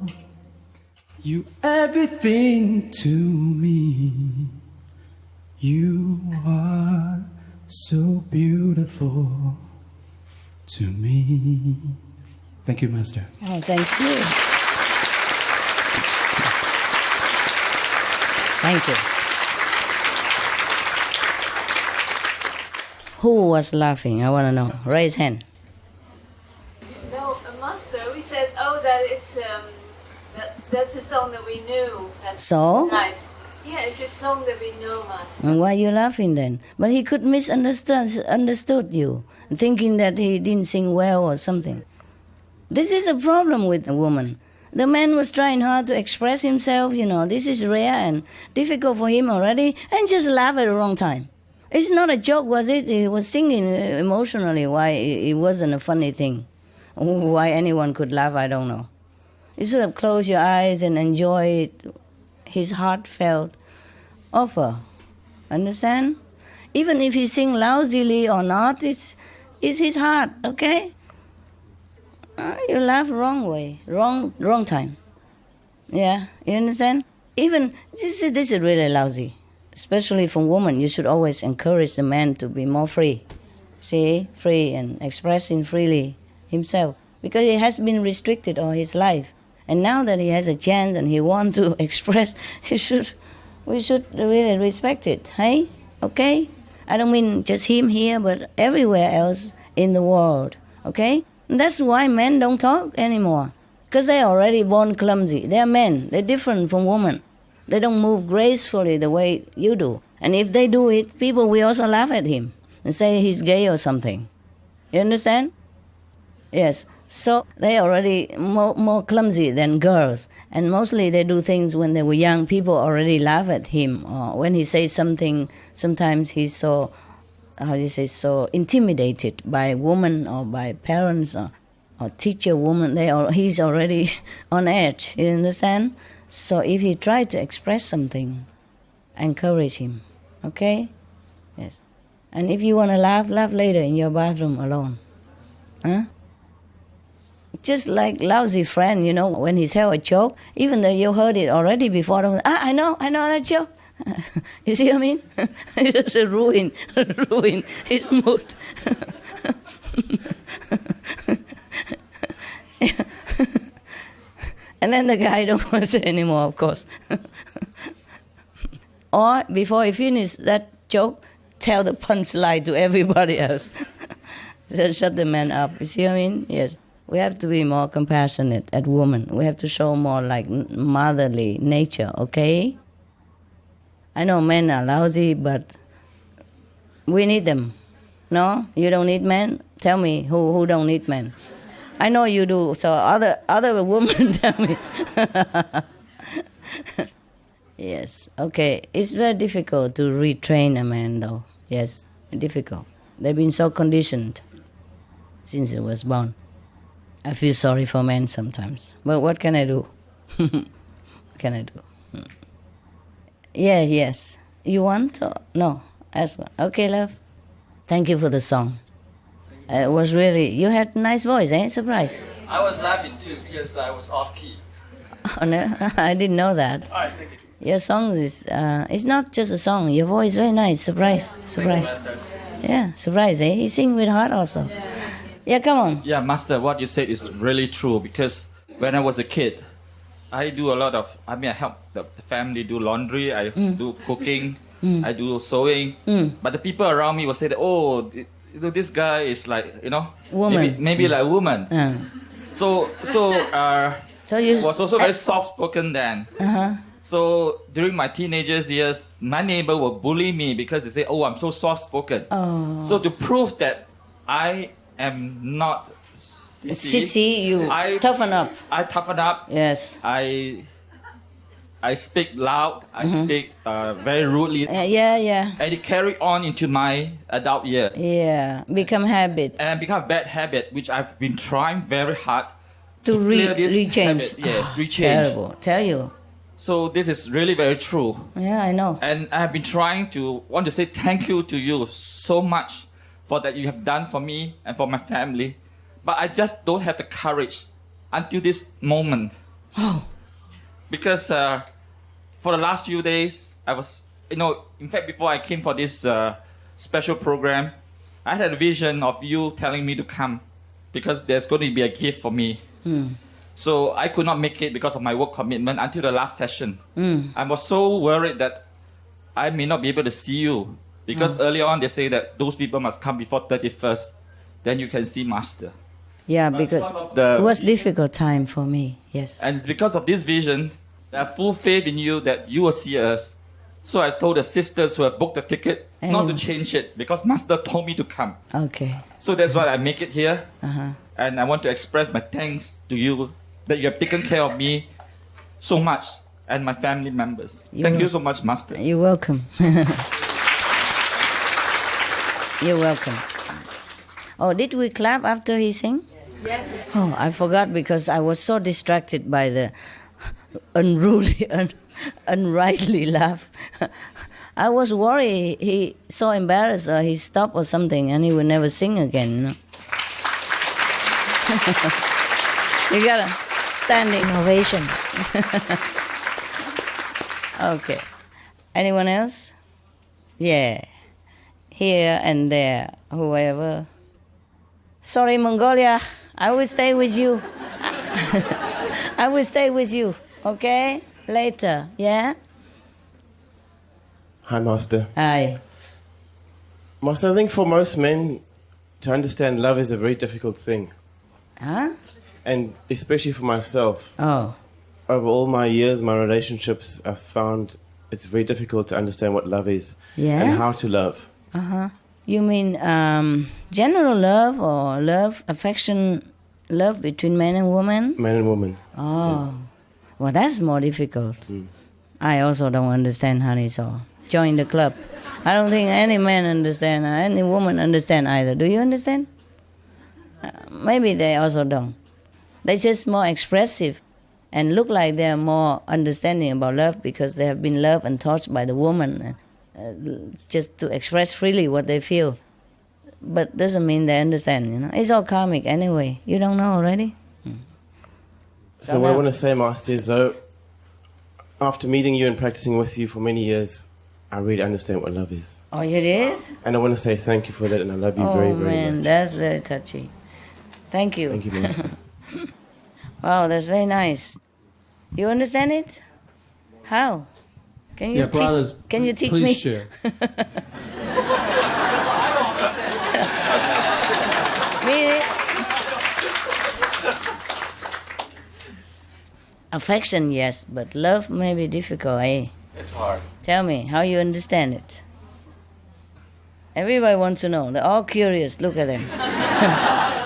You everything to me. You are so beautiful to me. Thank you, Master. Oh, thank you. Thank you. Who was laughing? I want to know. Raise hand. No, Master, we said, oh, that is, that's a song that we knew. That's So? Nice. Yeah, it's a song that we know, Master. And why are you laughing then? But he could misunderstood you, thinking that he didn't sing well or something. This is a problem with a woman. The man was trying hard to express himself, this is rare and difficult for him already, and just laugh at the wrong time. It's not a joke, was it? He was singing emotionally. Why it wasn't a funny thing? Why anyone could laugh, I don't know. You should have closed your eyes and enjoyed his heartfelt offer. Understand? Even if he sing lousily or not, it's his heart, okay? You laugh wrong way, wrong time. Yeah, you understand? Even, this is really lousy. Especially for women, you should always encourage the man to be more free. See, free and expressing freely himself. Because he has been restricted all his life. And now that he has a chance and he wants to express, we should really respect it, hey? Okay? I don't mean just him here, but everywhere else in the world, okay? And that's why men don't talk anymore. Because they're already born clumsy. They're men. They're different from women. They don't move gracefully the way you do. And if they do it, people will also laugh at him and say he's gay or something. You understand? Yes. So they're already more clumsy than girls. And mostly they do things when they were young. People already laugh at him. Or when he says something, sometimes he's so, so intimidated by women or by parents or teacher woman. He's already on edge. You understand? So if he tries to express something, encourage him, okay? Yes. And if you want to laugh later in your bathroom alone. Huh? Just like lousy friend, when he tells a joke, even though you heard it already before, I know that joke. You see what I mean? It's just a ruin his mood. Yeah. And then the guy don't want to say anymore, of course. Or before he finishes that joke, tell the punchline to everybody else. So shut the man up. You see what I mean? Yes. We have to be more compassionate at women. We have to show more like motherly nature, okay? I know men are lousy, but we need them. No? You don't need men? Tell me who don't need men. I know you do, so other women tell me. Yes, okay. It's very difficult to retrain a man, though. Yes, difficult. They've been so conditioned since he was born. I feel sorry for men sometimes. But what can I do? What can I do? Yeah, yes. You want? No, ask one. Okay, love. Thank you for the song. It was really, you had a nice voice, eh? Surprise. I was laughing too because I was off key. Oh, no, I didn't know that. All right, thank you. Your song is, it's not just a song. Your voice is very nice. Surprise. Yeah, surprise, eh? You sing with heart also. Yeah, come on. Yeah, Master, what you said is really true because when I was a kid, I do a lot of, I help the family do laundry, I do cooking, I do sewing. But the people around me will say that, oh, this guy is like, woman. Maybe like a woman. So you was also very soft-spoken then. So during my teenagers years, my neighbor would bully me because they say, oh, I'm so soft-spoken. Oh. So to prove that I am not sissy, I toughen up. I toughen up. Yes. I speak loud. I speak very rudely. Yeah. And it carried on into my adult year. Yeah, become habit. And become a bad habit, which I've been trying very hard to clear this rechange. Habit. Yes, rechange. Terrible. Tell you. So this is really very true. Yeah, I know. And I have been trying to want to say thank you to you so much for that you have done for me and for my family. But I just don't have the courage until this moment. Oh. Because for the last few days, I was, in fact, before I came for this special program, I had a vision of you telling me to come because there's going to be a gift for me. So I could not make it because of my work commitment until the last session. I was so worried that I may not be able to see you because early on they say that those people must come before 31st. Then you can see Master. Yeah, because it was difficult time for me. Yes. And it's because of this vision, I have full faith in you that you will see us. So I told the sisters who have booked the ticket not to change it because Master told me to come. Okay. So that's why I make it here. And I want to express my thanks to you that you have taken care of me so much and my family members. Thank you so much, Master. You're welcome. You're welcome. Oh, did we clap after he sang? Yes. Oh, I forgot because I was so distracted by the unrightly laugh. I was worried he so embarrassed or he stopped or something and he would never sing again. You got a standing ovation. Okay. Anyone else? Yeah. Here and there, whoever. Sorry, Mongolia. I will stay with you. I will stay with you, okay? Later, yeah? Hi, Master. Hi. Master, I think for most men, to understand love is a very difficult thing. Huh? And especially for myself. Oh. Over all my years, my relationships, I've found it's very difficult to understand what love is. Yeah? And how to love. You mean general love or love, affection, love between man and woman? Man and woman. Oh, well, that's more difficult. I also don't understand, honey, so join the club. I don't think any man understand, any woman understand either. Do you understand? Maybe they also don't. They're just more expressive and look like they're more understanding about love because they have been loved and taught by the woman. Just to express freely what they feel. But doesn't mean they understand, It's all karmic anyway. You don't know already? So what I want to say, Master, is though, after meeting you and practicing with you for many years, I really understand what love is. Oh, you did? And I want to say thank you for that, and I love you very, very man, much. That's very touchy. Thank you. Thank you, Master. Wow, that's very nice. You understand it? How? Can you brothers, can you teach please me? Share. Really? Affection, yes, but love may be difficult, eh? It's hard. Tell me, how you understand it? Everybody wants to know. They're all curious. Look at them.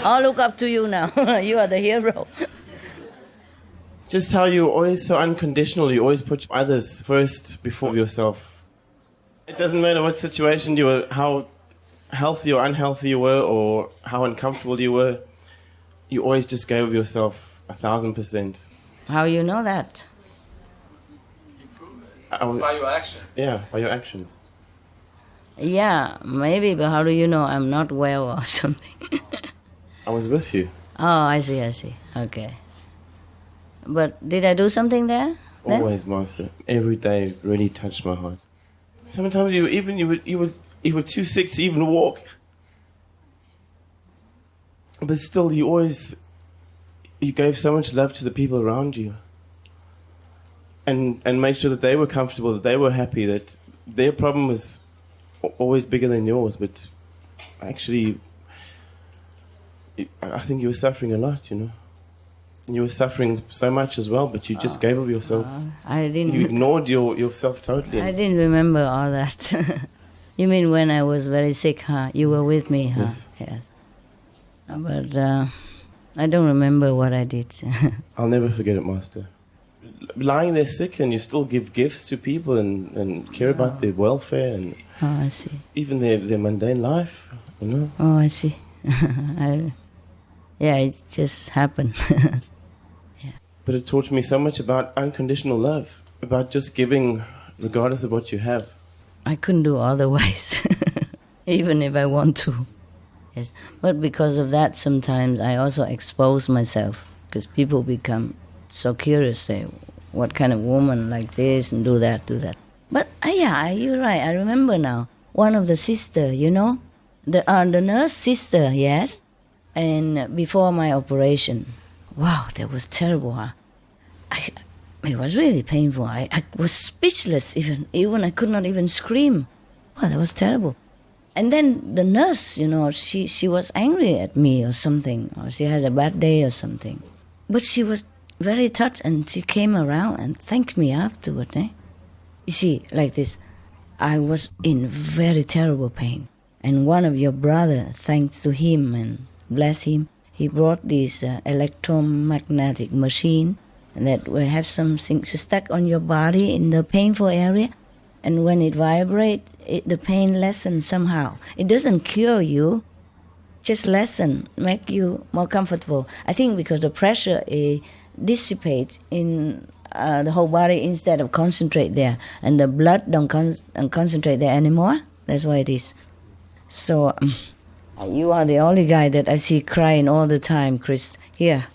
All look up to you now. You are the hero. Just how you're always so unconditional. You always put others first before yourself. It doesn't matter what situation you were, how healthy or unhealthy you were, or how uncomfortable you were. You always just gave yourself 1,000%. How you know that? By your action. Yeah, by your actions. Yeah, maybe, but how do you know I'm not well or something? I was with you. Oh, I see. Okay. But did I do something there? Then? Always, Master. Every day really touched my heart. Sometimes you were too sick to even walk. but still, you gave so much love to the people around you, and made sure that they were comfortable, that they were happy, that their problem was always bigger than yours. But actually, I think you were suffering a lot, you know. And you were suffering so much as well, but you just gave of yourself. I didn't. You ignored yourself totally. I didn't remember all that. You mean when I was very sick, huh? You were with me, huh? Yes. But I don't remember what I did. I'll never forget it, Master. Lying there sick, and you still give gifts to people and care about their welfare and I see. Even their mundane life, you know. Oh, I see. Yeah, it just happened. But it taught me so much about unconditional love, about just giving regardless of what you have. I couldn't do otherwise, even if I want to. Yes, but because of that, sometimes I also expose myself, because people become so curious, say, what kind of woman like this and do that. But yeah, you're right, I remember now. One of the sister, you know, the nurse sister, yes, and before my operation, wow, that was terrible. It was really painful. I was speechless even I could not even scream. Wow, that was terrible. And then the nurse, you know, she was angry at me or something, or she had a bad day or something. But she was very touched, and she came around and thanked me afterward. You see, like this, I was in very terrible pain. And one of your brother, thanks to him and bless him, he brought this electromagnetic machine that will have something stuck on your body in the painful area. And when it vibrates, the pain lessens somehow. It doesn't cure you, just lessen, make you more comfortable. I think because the pressure dissipates in the whole body instead of concentrate there. And the blood don't concentrate there anymore. That's why it is. So you are the only guy that I see crying all the time, Chris. Here,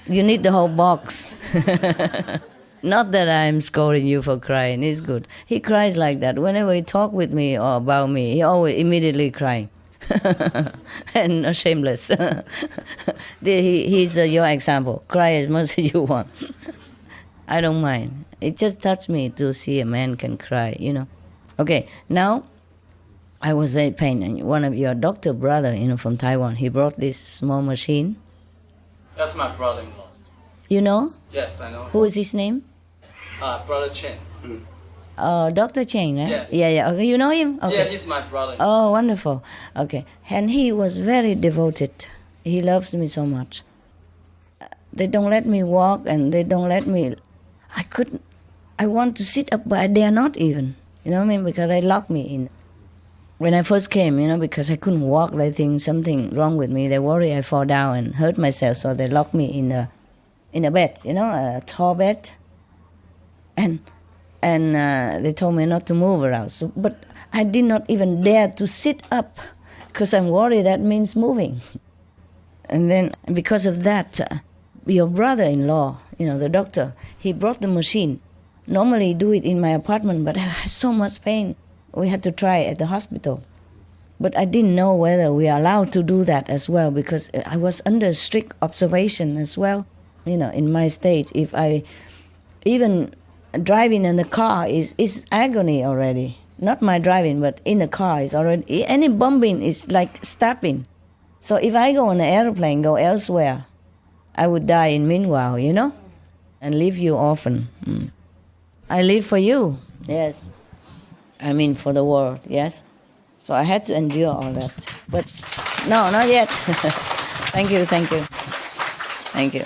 you need the whole box. Not that I'm scolding you for crying, it's good. He cries like that. Whenever he talk with me or about me, he always immediately crying. And shameless. He's your example. Cry as much as you want. I don't mind. It just touched me to see a man can cry, you know. Okay, now I was very pained. And one of your doctor brother, you know, from Taiwan, he brought this small machine. That's my brother-in-law. You know? Yes, I know. Who is his name? Brother Chen. Dr. Chen, right? Yes. Yeah. Okay, you know him? Okay. Yeah, he's my brother. Oh, wonderful. Okay. And he was very devoted. He loves me so much. They don't let me walk, and they don't let me... I want to sit up, but I dare not even. You know what I mean? Because they locked me in. When I first came, you know, because I couldn't walk, they think something wrong with me. They worry I fall down and hurt myself, so they locked me in a bed, you know, a tall bed. And they told me not to move around. So, but I did not even dare to sit up, because I'm worried that means moving. And then because of that, your brother-in-law, you know, the doctor, he brought the machine. Normally do it in my apartment, but I had so much pain. We had to try at the hospital. But I didn't know whether we are allowed to do that as well, because I was under strict observation as well. You know, in my state, if I even driving in the car is agony already. Not my driving, but in the car is already, any bumping is like stabbing. So if I go on the airplane, go elsewhere, I would die in meanwhile, you know, and leave you orphan. I live for you, yes. I mean for the world, yes. So I had to endure all that. But no, not yet. Thank you.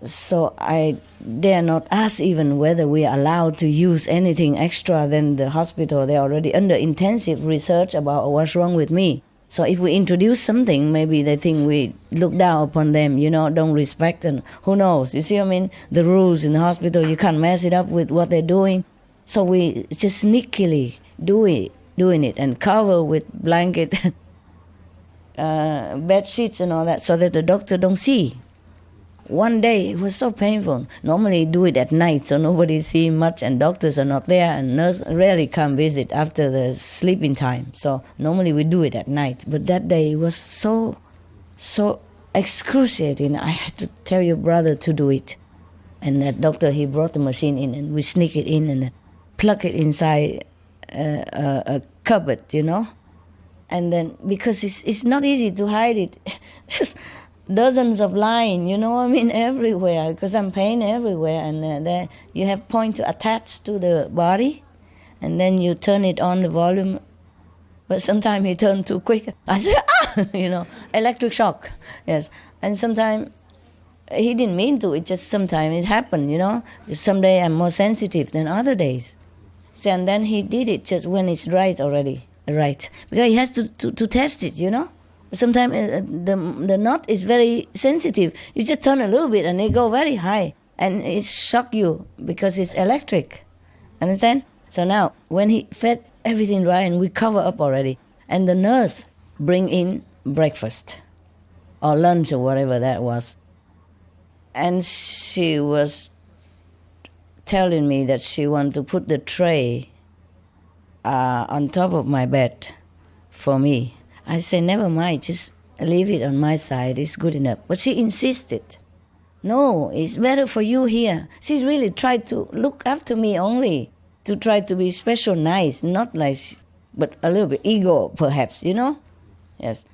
So I dare not ask even whether we are allowed to use anything extra than the hospital. They're already under intensive research about what's wrong with me. So if we introduce something, maybe they think we look down upon them, you know, don't respect them. Who knows? You see what I mean? The rules in the hospital, you can't mess it up with what they're doing. So we just sneakily doing it and cover with blanket, bed sheets and all that, so that the doctor don't see. One day it was so painful. Normally do it at night, so nobody see much, and doctors are not there, and nurse rarely come visit after the sleeping time. So normally we do it at night. But that day it was so so excruciating. I had to tell your brother to do it. And that doctor, he brought the machine in, and we sneak it in and plug it inside a cupboard, you know. And then, because it's not easy to hide it, there's dozens of lines, you know what I mean, everywhere, because I'm pain everywhere. And there you have point to attach to the body, and then you turn it on the volume. But sometimes he turned too quick. I said, you know, electric shock, yes. And sometimes he didn't mean to, it just sometimes it happened, you know. Some day I'm more sensitive than other days. So, and then he did it just when it's right already, right. Because he has to test it, you know. Sometimes the knot is very sensitive. You just turn a little bit and it go very high. And it shock you because it's electric. Understand? So now, when he fed everything right and we cover up already, and the nurse bring in breakfast or lunch or whatever that was, and she was telling me that she wanted to put the tray on top of my bed for me. I said, never mind, just leave it on my side, it's good enough. But she insisted, no, it's better for you here. She really tried to look after me only, to try to be special nice, not like, but a little bit ego perhaps, you know? Yes.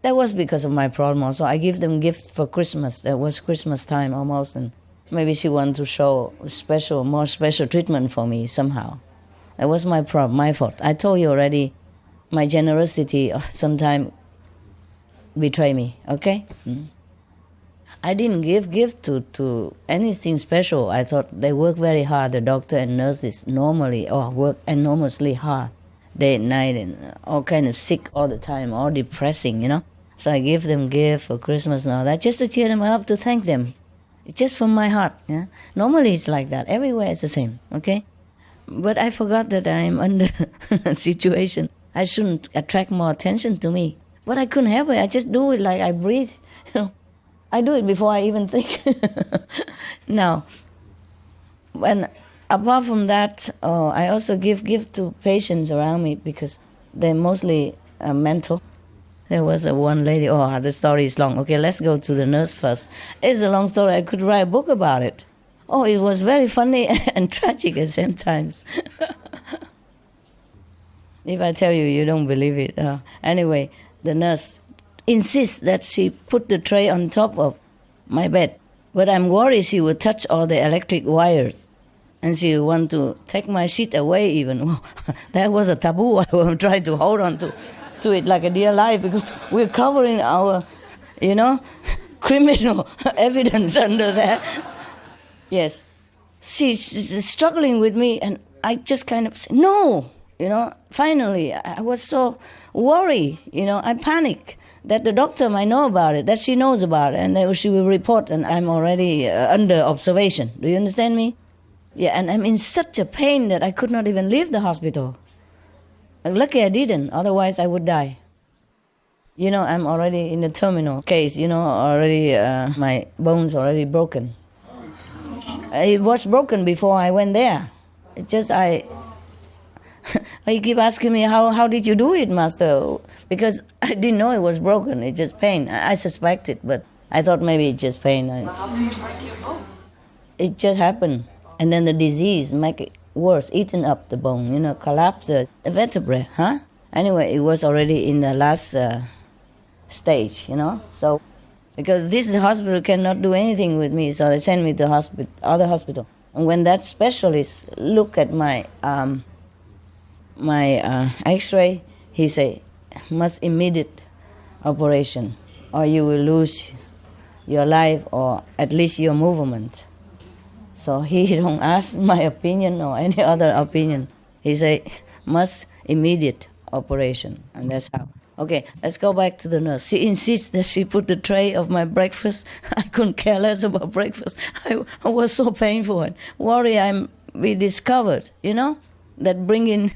That was because of my problem also. I give them gift for Christmas. That was Christmas time almost, and maybe she wanted to show more special treatment for me somehow. That was my problem, my fault. I told you already, my generosity sometimes betray me, okay? I didn't give gift to anything special. I thought they work very hard, the doctor and nurses normally, or work enormously hard, day and night, and all kind of sick all the time, all depressing, you know? So I give them gift for Christmas and all that, just to cheer them up, to thank them. It's just from my heart, yeah? Normally it's like that. Everywhere it's the same, okay? But I forgot that I'm under a situation. I shouldn't attract more attention to me. But I couldn't help it. I just do it like I breathe, you know? I do it before I even think. Now, when apart from that, I also give to patients around me because they're mostly mental. There was one lady, the story is long. Okay, let's go to the nurse first. It's a long story. I could write a book about it. Oh, it was very funny and tragic at the same time. If I tell you, you don't believe it. Anyway, the nurse insists that she put the tray on top of my bed. But I'm worried she would touch all the electric wires. And she want to take my sheet away even. That was a taboo. I was trying to hold on to it like a dear life because we're covering our, you know, criminal evidence under there. Yes. She's struggling with me and I just kind of say, no, you know, finally. I was so worried, you know, I panic that the doctor might know about it, that she knows about it, and that she will report and I'm already under observation. Do you understand me? Yeah, and I'm in such a pain that I could not even leave the hospital. Lucky I didn't, otherwise I would die. You know, I'm already in the terminal case, you know, already my bones already broken. It was broken before I went there. It just, he keep asking me, how did you do it, Master? Because I didn't know it was broken, it's just pain. I suspected, but I thought maybe it's just pain. It just happened. And then the disease make it worse, eaten up the bone, you know, collapse the vertebrae, huh? Anyway, it was already in the last stage, you know. So, because this hospital cannot do anything with me, so they send me to other hospital. And when that specialist look at my X-ray, he say, must immediate operation, or you will lose your life or at least your movement. So he don't ask my opinion or any other opinion. He say, must immediate operation, and that's how. Okay, let's go back to the nurse. She insists that she put the tray of my breakfast. I couldn't care less about breakfast. I was so painful and worried I'm be discovered, you know, that bring in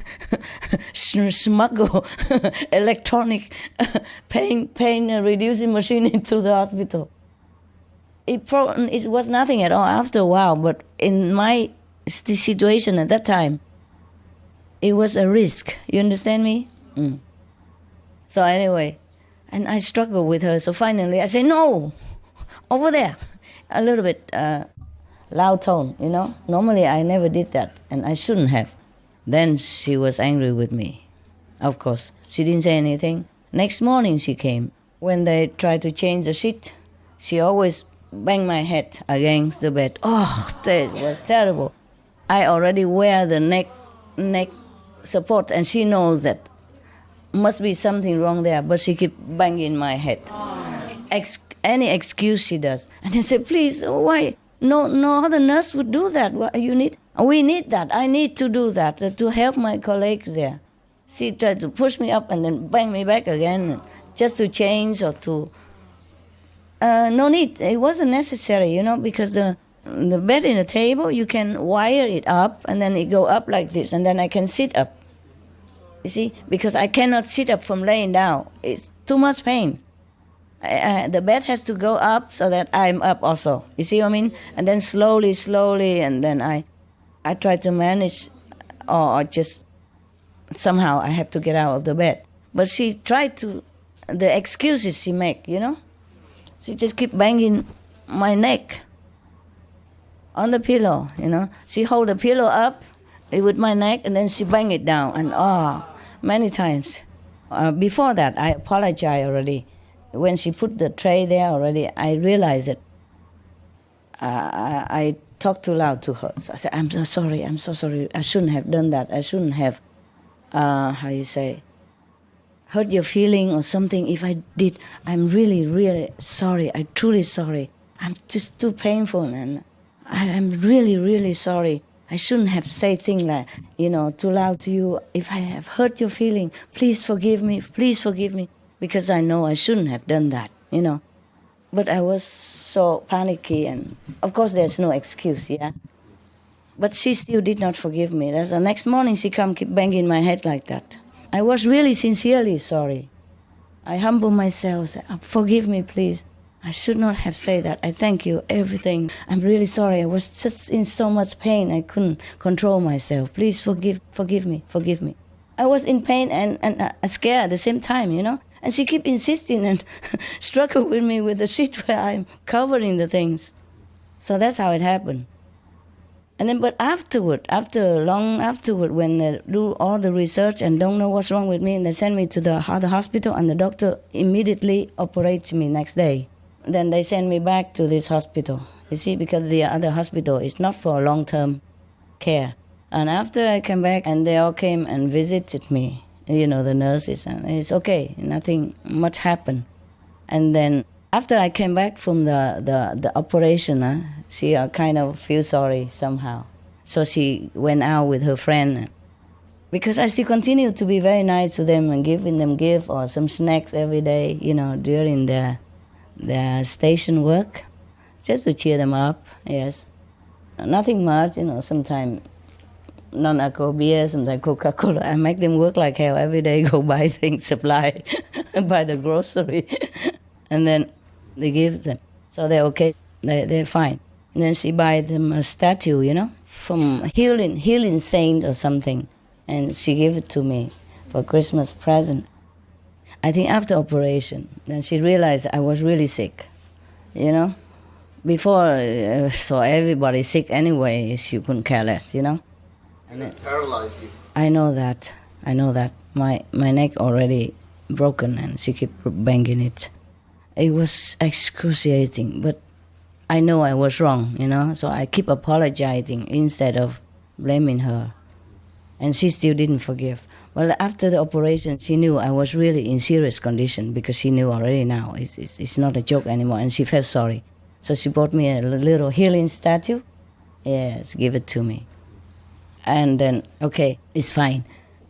smuggle electronic pain reducing machine into the hospital. It was nothing at all after a while, but in my situation at that time, it was a risk. You understand me? So anyway, And I struggled with her. So finally I say, no, over there. A little bit loud tone, you know. Normally I never did that, and I shouldn't have. Then she was angry with me. Of course, she didn't say anything. Next morning she came. When they tried to change the sheet, she always banged my head against the bed. Oh, that was terrible. I already wear the neck support, and she knows that must be something wrong there, but she keep banging my head. Any excuse she does. And I said, please, why? No other nurse would do that. We need that. I need to do that to help my colleagues there. She tried to push me up and then bang me back again, just to change or to... no need. It wasn't necessary, you know, because the bed in the table, you can wire it up and then it go up like this, and then I can sit up. You see, because I cannot sit up from laying down. It's too much pain. The bed has to go up so that I'm up also. You see what I mean? And then slowly, and then I try to manage, or just somehow I have to get out of the bed. But she tried to, the excuses she make, you know? She just keep banging my neck on the pillow, you know? She hold the pillow up with my neck, and then she bang it down, and many times. Before that, I apologize already. When she put the tray there already, I realized that I talked too loud to her. So I said, I'm so sorry. I shouldn't have done that. I shouldn't have, hurt your feeling or something. If I did, I'm really, really sorry. I'm truly sorry. I'm just too painful, and I'm really, really sorry. I shouldn't have said things like, you know, too loud to you. If I have hurt your feeling, please forgive me. Please forgive me. Because I know I shouldn't have done that, you know. But I was so panicky, and of course there's no excuse, yeah. But she still did not forgive me. That's the next morning she keep banging my head like that. I was really sincerely sorry. I humble myself, said, forgive me, please. I should not have said that. I thank you, everything. I'm really sorry. I was just in so much pain, I couldn't control myself. Please forgive me. I was in pain and scared at the same time, you know. And she kept insisting and struggled with me with the sheet where I'm covering the things. So that's how it happened. And then, but long afterward, when they do all the research and don't know what's wrong with me, and they send me to the other hospital, and the doctor immediately operates me next day. Then they send me back to this hospital, you see, because the other hospital is not for long-term care. And after I came back, and they all came and visited me, you know, the nurses, and it's okay, nothing much happened. And then after I came back from the operation, she kind of feel sorry somehow. So she went out with her friend, because I still continue to be very nice to them and giving them gift or some snacks every day, you know, during their station work, just to cheer them up, yes. Nothing much, you know, sometimes non-alcohol beer, sometimes Coca-Cola. I make them work like hell every day, go buy things, supply, buy the grocery, and then they give them. So they're okay, they're fine. And then she buy them a statue, you know, from healing saint or something, and she gave it to me for Christmas present. I think after operation, then she realized I was really sick, you know. Before, so everybody sick anyway, she couldn't care less, you know. And it paralyzed you. I know that. My neck already broken, and she kept banging it. It was excruciating, but I know I was wrong, you know, so I keep apologizing instead of blaming her. And she still didn't forgive. Well, after the operation, she knew I was really in serious condition, because she knew already now it's not a joke anymore, and she felt sorry. So she bought me a little healing statue. Yes, give it to me. And then, okay, it's fine.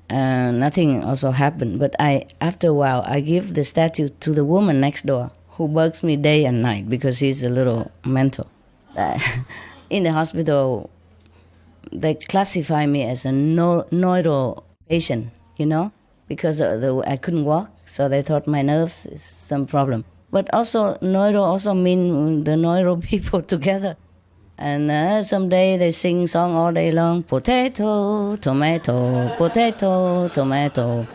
Nothing also happened. But after a while, I give the statue to the woman next door, who bugs me day and night because she's a little mental. In the hospital, they classify me as a neuro patient, you know, because I couldn't walk, so they thought my nerves is some problem. But also, neuro also mean the neuro people together. And someday they sing song all day long, potato, tomato, potato, tomato.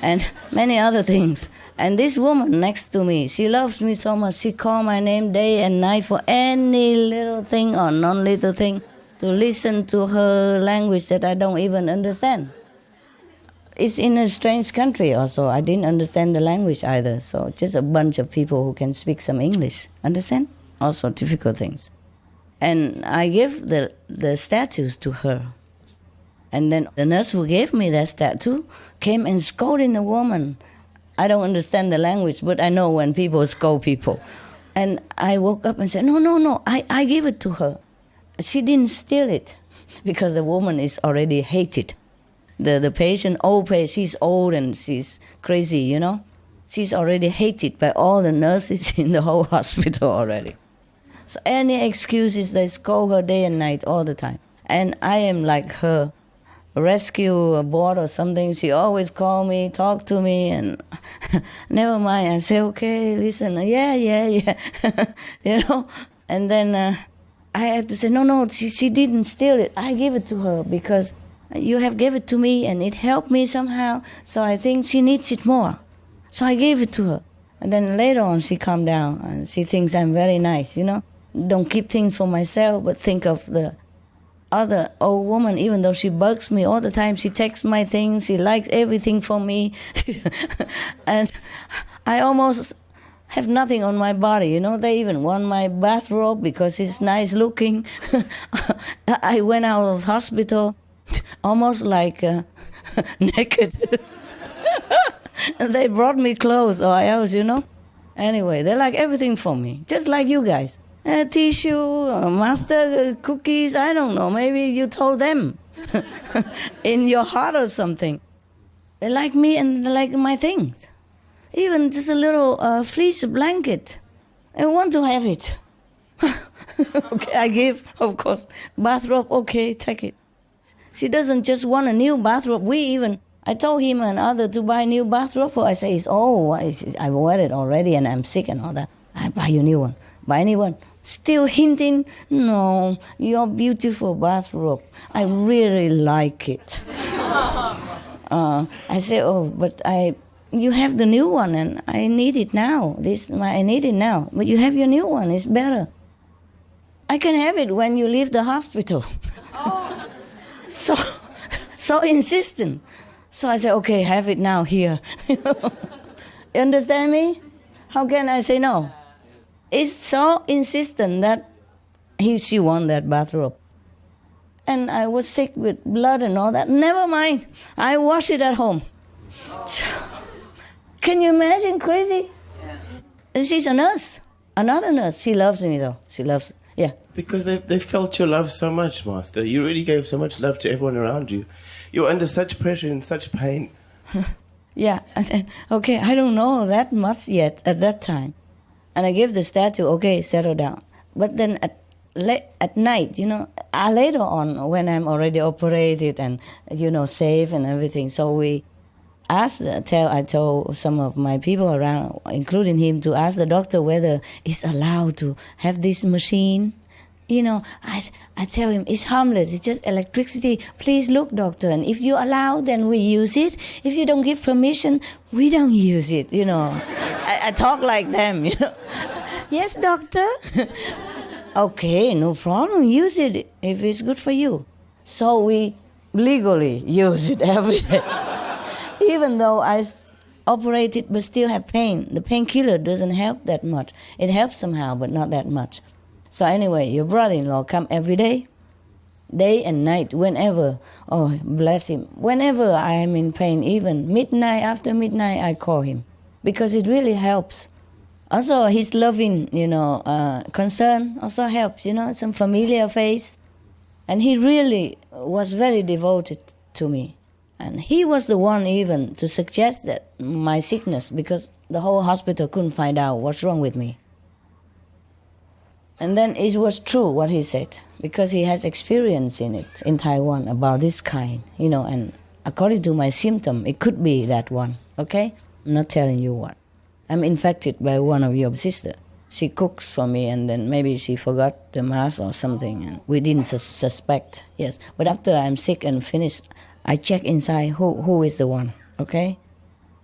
and many other things. And this woman next to me, she loves me so much. She calls my name day and night for any little thing or non-little thing, to listen to her language that I don't even understand. It's in a strange country also. I didn't understand the language either. So just a bunch of people who can speak some English. Understand? Also difficult things. And I give the statues to her. And then the nurse who gave me that statue came and scolded the woman. I don't understand the language, but I know when people scold people. And I woke up and said, no, I gave it to her. She didn't steal it because the woman is already hated. The patient, she's old and she's crazy, you know. She's already hated by all the nurses in the whole hospital already. So any excuses, they scold her day and night all the time. And I am like her rescue board or something. She always call me, talk to me, and never mind. I say, okay, listen, yeah. You know. And then I have to say, no, she didn't steal it. I gave it to her because you have gave it to me and it helped me somehow. So I think she needs it more. So I gave it to her. And then later on she calmed down and she thinks I'm very nice, you know. Don't keep things for myself, but think of the other old woman, even though she bugs me all the time. She takes my things, she likes everything for me. And I almost have nothing on my body, you know. They even want my bathrobe because it's nice looking. I went out of hospital almost like naked. And they brought me clothes or else, you know. Anyway, they like everything for me, just like you guys. Tissue, master cookies, I don't know, maybe you told them in your heart or something. They like me and they like my things. Even just a little fleece blanket. I want to have it. Okay, I give, of course. Bathrobe, okay, take it. She doesn't just want a new bathrobe. I told him and other to buy a new bathrobe for. I say, it's old. I wear it already and I'm sick and all that. I buy you a new one. Buy a new one. Still hinting, no, your beautiful bathrobe. I really like it. I say, but you have the new one and I need it now. I need it now. But you have your new one, it's better. I can have it when you leave the hospital. So insistent. So I say, okay, have it now here. You understand me? How can I say no? It's so insistent that she won that bathrobe. And I was sick with blood and all that. Never mind. I wash it at home. Can you imagine? Crazy? Yeah. She's a nurse. Another nurse. She loves me though. She loves, yeah. Because they felt your love so much, Master. You really gave so much love to everyone around you. You were under such pressure and such pain. Yeah. Okay, I don't know that much yet at that time. And I give the statue, okay, settle down. But then at night, you know, later on when I'm already operated and, you know, safe and everything, so we I told some of my people around, including him, to ask the doctor whether it's allowed to have this machine. You know, I tell him, it's harmless, it's just electricity. Please look, doctor, and if you allow, then we use it. If you don't give permission, we don't use it, you know. I talk like them, you know. Yes, doctor. Okay, no problem, use it if it's good for you. So we legally use it every day. Even though I operated but still have pain, the painkiller doesn't help that much. It helps somehow, but not that much. So anyway, your brother-in-law come every day and night, whenever. Oh, bless him. Whenever I am in pain, even midnight, after midnight, I call him. Because it really helps. Also, his loving, you know, concern also helps, you know, some familiar face. And he really was very devoted to me. And he was the one even to suggest that my sickness, because the whole hospital couldn't find out what's wrong with me. And then it was true what he said, because he has experience in it, in Taiwan, about this kind, you know, and according to my symptom, it could be that one, okay? I'm not telling you what. I'm infected by one of your sisters. She cooks for me and then maybe she forgot the mask or something and we didn't suspect, yes. But after I'm sick and finished, I check inside who is the one, okay?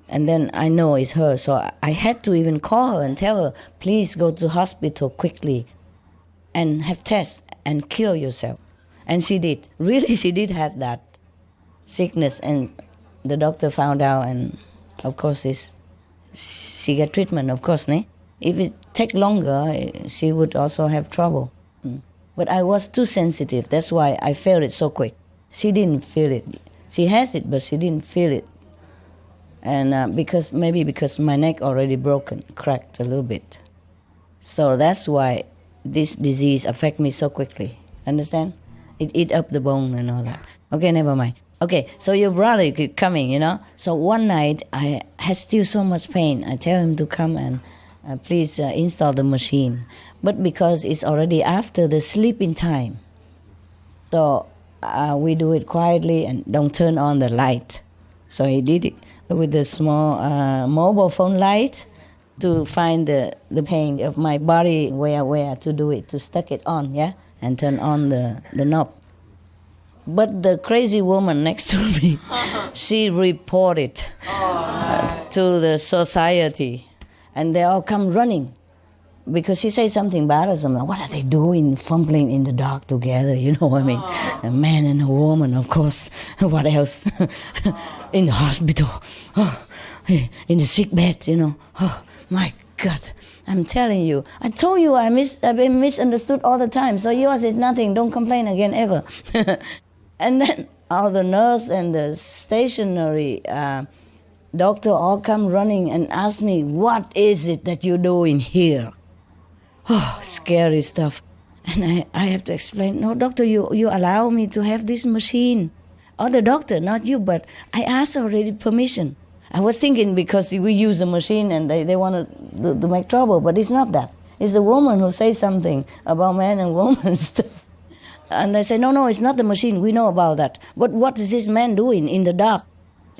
And then I know it's her, so I had to even call her and tell her, please go to hospital quickly and have tests and cure yourself. And she did. Really, she did have that sickness, and the doctor found out, and of course she got treatment, of course. If it take longer, she would also have trouble. But I was too sensitive. That's why I felt it so quick. She didn't feel it. She has it, but she didn't feel it. And because my neck already broken, cracked a little bit. So that's why this disease affect me so quickly. Understand? It eat up the bone and all that. Okay, never mind. Okay, so your brother keep coming, So one night I had still so much pain. I tell him to come and please install the machine. But because it's already after the sleeping time, so we do it quietly and don't turn on the light. So he did it with the small mobile phone light to find the pain of my body, where to do it, to stuck it on, and turn on the knob. But the crazy woman next to me, she reported to the society, and they all come running because she said something bad or something. What are they doing, fumbling in the dark together? You know what I mean? A man and a woman, of course. What else? In the hospital, in the sick bed, Oh my God! I'm telling you. I told you I've been misunderstood all the time. So yours is nothing. Don't complain again ever. And then all the nurse and the stationary doctor all come running and ask me, what is it that you're doing here? Oh, scary stuff. And I have to explain, no, doctor, you allow me to have this machine. Oh, the doctor, not you, but I asked already permission. I was thinking because we use a machine and they want to make trouble, but it's not that. It's a woman who says something about man and woman stuff. And they say, no, it's not the machine. We know about that. But what is this man doing in the dark?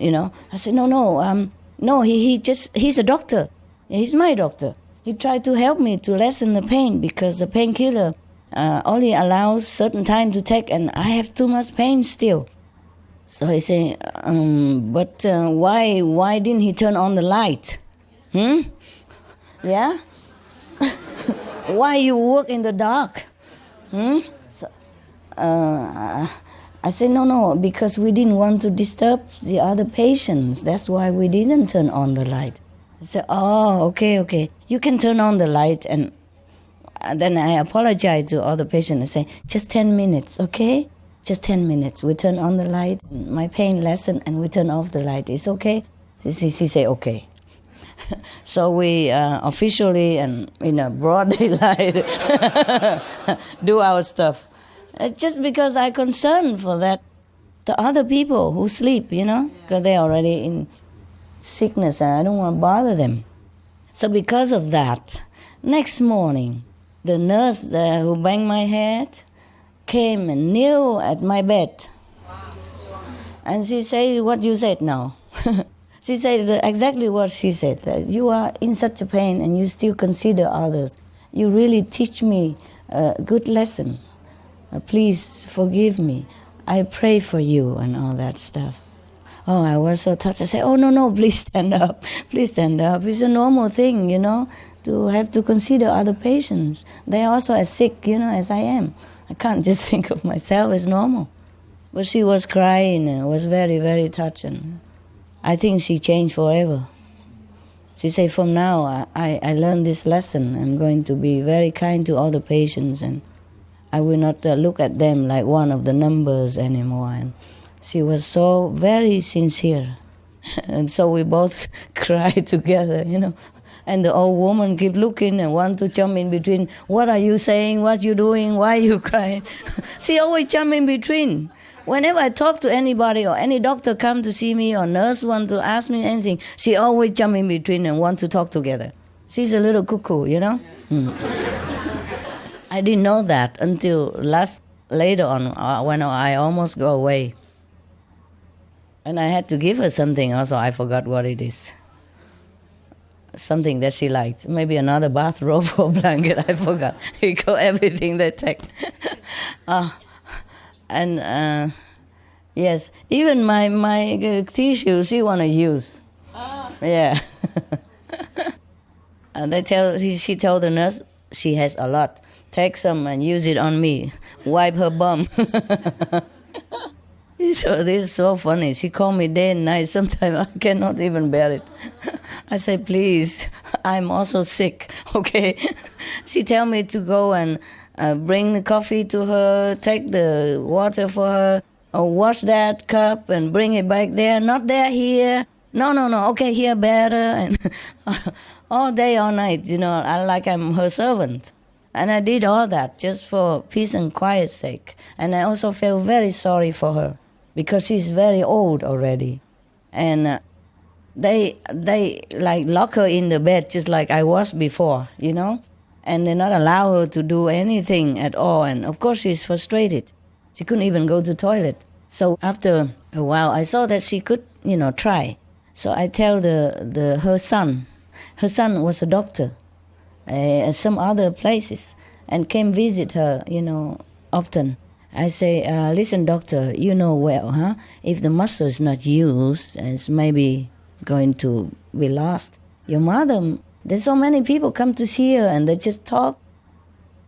I said, no, he's a doctor. He's my doctor. He tried to help me to lessen the pain because the painkiller only allows certain time to take, and I have too much pain still. So he said, but why didn't he turn on the light? Yeah? Why you work in the dark? So, I said, no, because we didn't want to disturb the other patients. That's why we didn't turn on the light. I said, oh, okay. You can turn on the light. And then I apologize to all the patients. I say, just 10 minutes, okay? Just 10 minutes. We turn on the light, my pain lessened, and we turn off the light. It's okay? She say, okay. So we officially and in a broad daylight do our stuff. Just because I'm concerned for that, the other people who sleep, because they're already in sickness and I don't want to bother them. So because of that, next morning, the nurse who banged my head came and knelt at my bed. And she said, what you said now? She said exactly what she said, that you are in such a pain and you still consider others. You really teach me a good lesson. Please forgive me. I pray for you and all that stuff. Oh, I was so touched. I said, oh, no, please stand up. Please stand up. It's a normal thing, to have to consider other patients. They're also as sick, as I am. I can't just think of myself as normal. But she was crying and was very, very touching. I think she changed forever. She said, from now, I learned this lesson. I'm going to be very kind to all the patients, and I will not look at them like one of the numbers anymore. And she was so very sincere. And so we both cried together, And the old woman keep looking and want to jump in between. What are you saying? What you doing? Why you crying? She always jump in between. Whenever I talk to anybody or any doctor come to see me or nurse want to ask me anything, she always jump in between and want to talk together. She's a little cuckoo, I didn't know that until later on when I almost go away. And I had to give her something also. I forgot what it is. Something that she liked. Maybe another bathrobe or blanket. I forgot. He got everything they take. Yes, even my tissue she want to use. Yeah. And she told the nurse she has a lot. Take some and use it on me. Wipe her bum. So this is so funny. She called me day and night. Sometimes I cannot even bear it. I say, please, I'm also sick, okay? She tell me to go and bring the coffee to her, take the water for her, or wash that cup and bring it back there. Not there, here. No. Okay, here better. And all day, all night, I'm her servant. And I did all that just for peace and quiet's sake. And I also feel very sorry for her because she's very old already. And they like lock her in the bed just like I was before, and they not allow her to do anything at all. And of course she's frustrated. She couldn't even go to the toilet. So after a while I saw that she could, try. So I tell her son. Her son was a doctor at some other places and came visit her, often. I say, listen, doctor, you know well, huh? If the muscle is not used, it's maybe going to be lost. Your mother, there's so many people come to see her and they just talk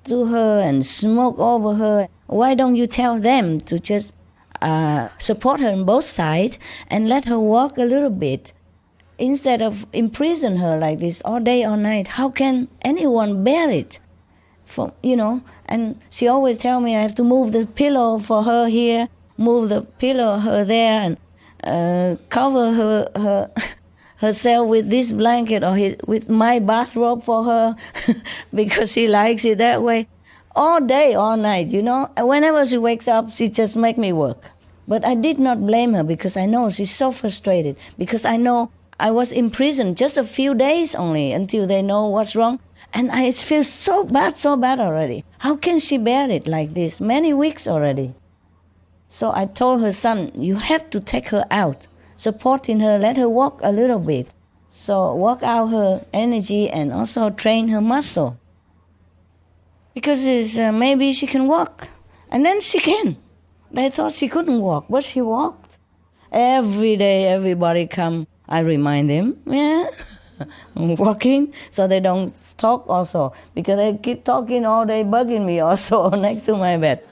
to her and smoke over her. Why don't you tell them to just support her on both sides and let her walk a little bit instead of imprison her like this all day, all night? How can anyone bear it? And she always tell me I have to move the pillow for her here, move the pillow her there, and cover herself with this blanket or with my bathrobe for her because she likes it that way. All day, all night, And whenever she wakes up, she just make me work. But I did not blame her because I know she's so frustrated, because I know I was in prison just a few days only until they know what's wrong. And I feel so bad already. How can she bear it like this? Many weeks already. So I told her son, you have to take her out, supporting her, let her walk a little bit. So work out her energy and also train her muscle. Because maybe she can walk. And then she can. They thought she couldn't walk, but she walked. Every day everybody come, I remind them, I'm walking, so they don't talk also, because they keep talking all day, bugging me also next to my bed.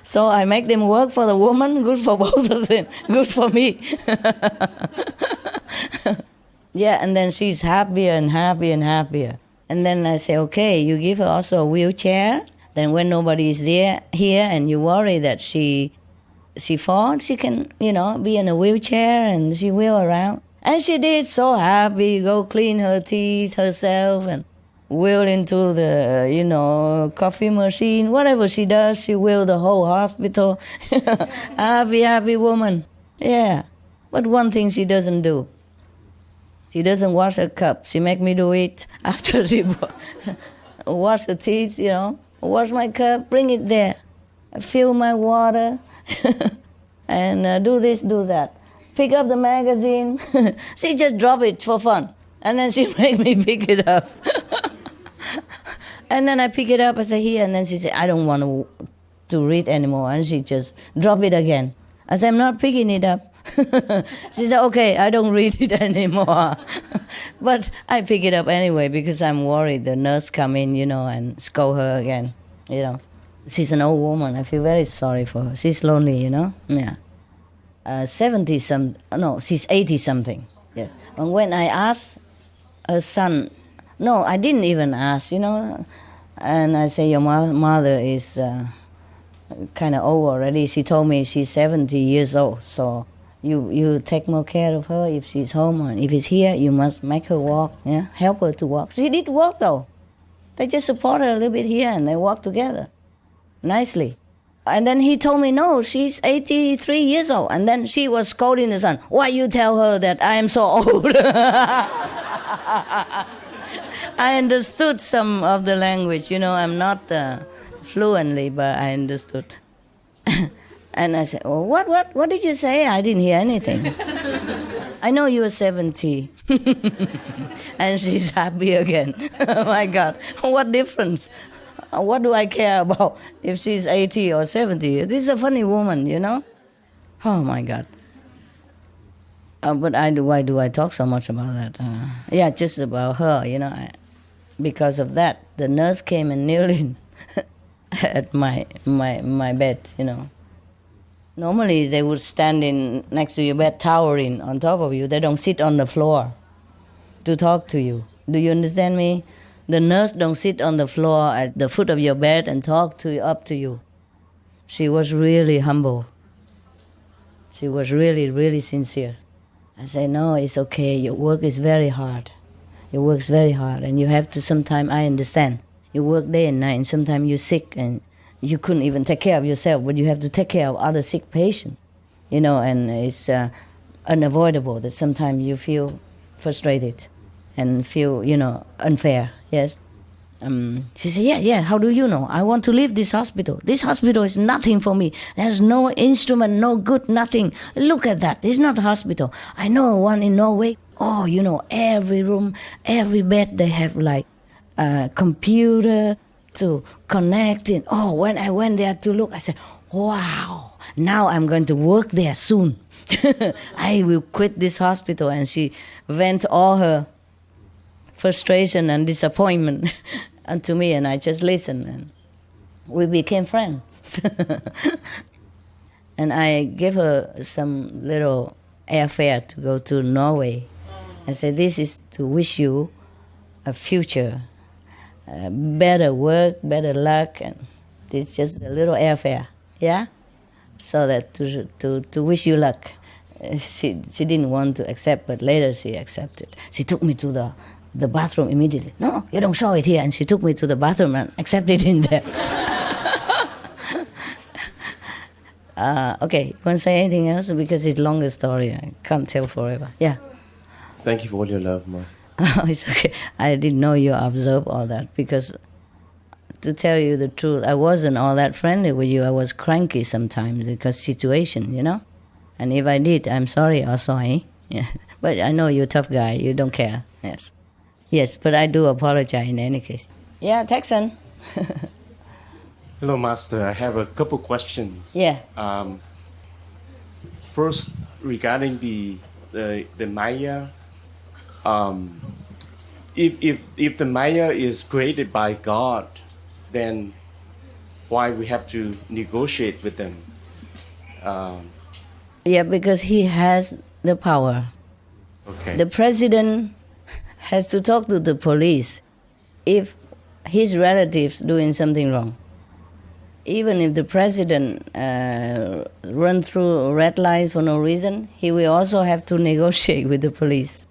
So I make them work for the woman, good for both of them, good for me. Yeah, and then she's happier and happier and happier. And then I say, okay, you give her also a wheelchair. Then when nobody is here and you worry that she falls, she can, be in a wheelchair and she wheel around. And she did, so happy, go clean her teeth herself and wheel into the, coffee machine. Whatever she does, she wheel the whole hospital. Happy woman. Yeah. But one thing she doesn't do. She doesn't wash her cup. She make me do it after she wash her teeth, Wash my cup, bring it there. Fill my water. And do this, do that. Pick up the magazine. She just drop it for fun. And then she make me pick it up. And then I pick it up, I say, here. And then she say, I don't want to read anymore. And she just drop it again. I say, I'm not picking it up. She said, okay, I don't read it anymore. But I pick it up anyway because I'm worried the nurse come in, and scold her again, She's an old woman. I feel very sorry for her. She's lonely, Yeah. 70-something, she's 80-something, yes. And when I asked her son, no, I didn't even ask, And I say, your mother is kind of old already. She told me she's 70 years old, so you take more care of her if she's home. And if she's here, you must make her walk, help her to walk. She did walk, though. They just support her a little bit here, and they walk together nicely. And then he told me, no, she's 83 years old. And then she was scolding the son. Why you tell her that I am so old? I understood some of the language. I'm not fluently, but I understood. And I said, well, what did you say? I didn't hear anything. I know you were 70. And she's happy again. Oh, my God. What difference? What do I care about if she's 80 or 70? This is a funny woman, Oh, my God. But why do I talk so much about that? Yeah, just about her, you know. Because of that, the nurse came and kneeled in at my bed, you know. Normally, they would stand in next to your bed, towering on top of you. They don't sit on the floor to talk to you. Do you understand me? The nurse don't sit on the floor at the foot of your bed and talk to you, up to you. She was really humble. She was really, really sincere. I say, no, it's okay. Your work is very hard. Your work's very hard, and you have to. Sometimes I understand. You work day and night, and sometimes you're sick, and you couldn't even take care of yourself, but you have to take care of other sick patients, you know. And it's unavoidable that sometimes you feel frustrated and feel, you know, unfair. Yes. She said, yeah, how do you know? I want to leave this hospital. This hospital is nothing for me. There's no instrument, no good, nothing. Look at that. It's not a hospital. I know one in Norway. Oh, you know, every room, every bed, they have like a computer to connect in. Oh, when I went there to look, I said, wow, now I'm going to work there soon. I will quit this hospital. And she vent all her frustration and disappointment unto me, and I just listened, and we became friends. And I gave her some little airfare to go to Norway. I said, this is to wish you a future, better work, better luck, and it's just a little airfare, yeah? So that to wish you luck. She didn't want to accept, but later she accepted. She took me to the bathroom immediately. No, you don't show it here. And she took me to the bathroom and accepted it in there. Okay, you want to say anything else? Because it's a longer story. I can't tell forever. Yeah. Thank you for all your love, Master. Oh, it's okay. I didn't know you observed all that, because to tell you the truth, I wasn't all that friendly with you. I was cranky sometimes because situation, you know. And if I did, I'm sorry also, eh? Yeah. But I know you're a tough guy. You don't care. Yes. Yes, but I do apologize in any case. Yeah, Texan. Hello, Master. I have a couple questions. Yeah. First, regarding the Maya. If the Maya is created by God, then why we have to negotiate with them? Yeah, because he has the power. Okay. The president has to talk to the police if his relatives doing something wrong. Even if the president run through red lights for no reason, he will also have to negotiate with the police.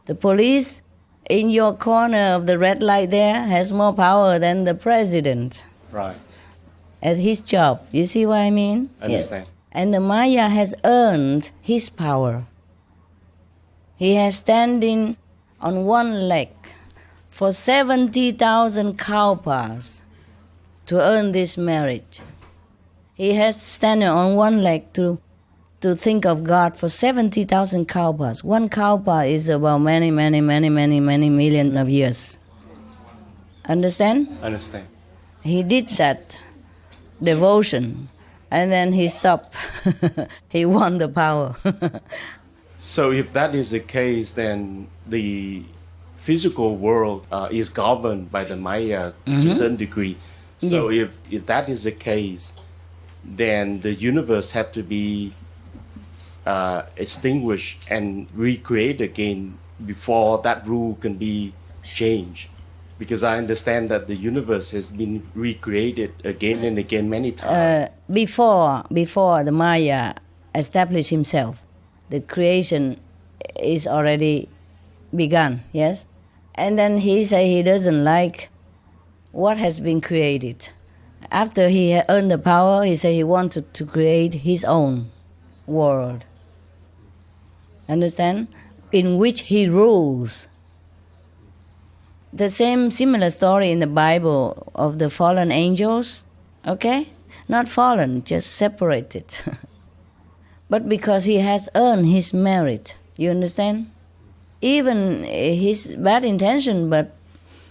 The police in your corner of the red light there has more power than the president. Right. At his job. You see what I mean? I understand. Yes. And the Maya has earned his power. He has standing on one leg for 70,000 cowpaths to earn this marriage. He has standing on one leg to think of God for 70,000 cowpaths. One cowpath is about many millions of years. Understand? Understand. He did that devotion, and then he stopped. He won the power. So if that is the case, then the physical world is governed by the Maya to a certain degree. So Yeah. if that is the case, then the universe have to be extinguished and recreated again before that rule can be changed. Because I understand that the universe has been recreated again and again many times. Before the Maya established himself, the creation is already begun, yes? And then he say he doesn't like what has been created. After he had earned the power, he said he wanted to create his own world. Understand? In which he rules. The similar story in the Bible of the fallen angels, okay? Not fallen, just separated. But because he has earned his merit, you understand? Even his bad intention, but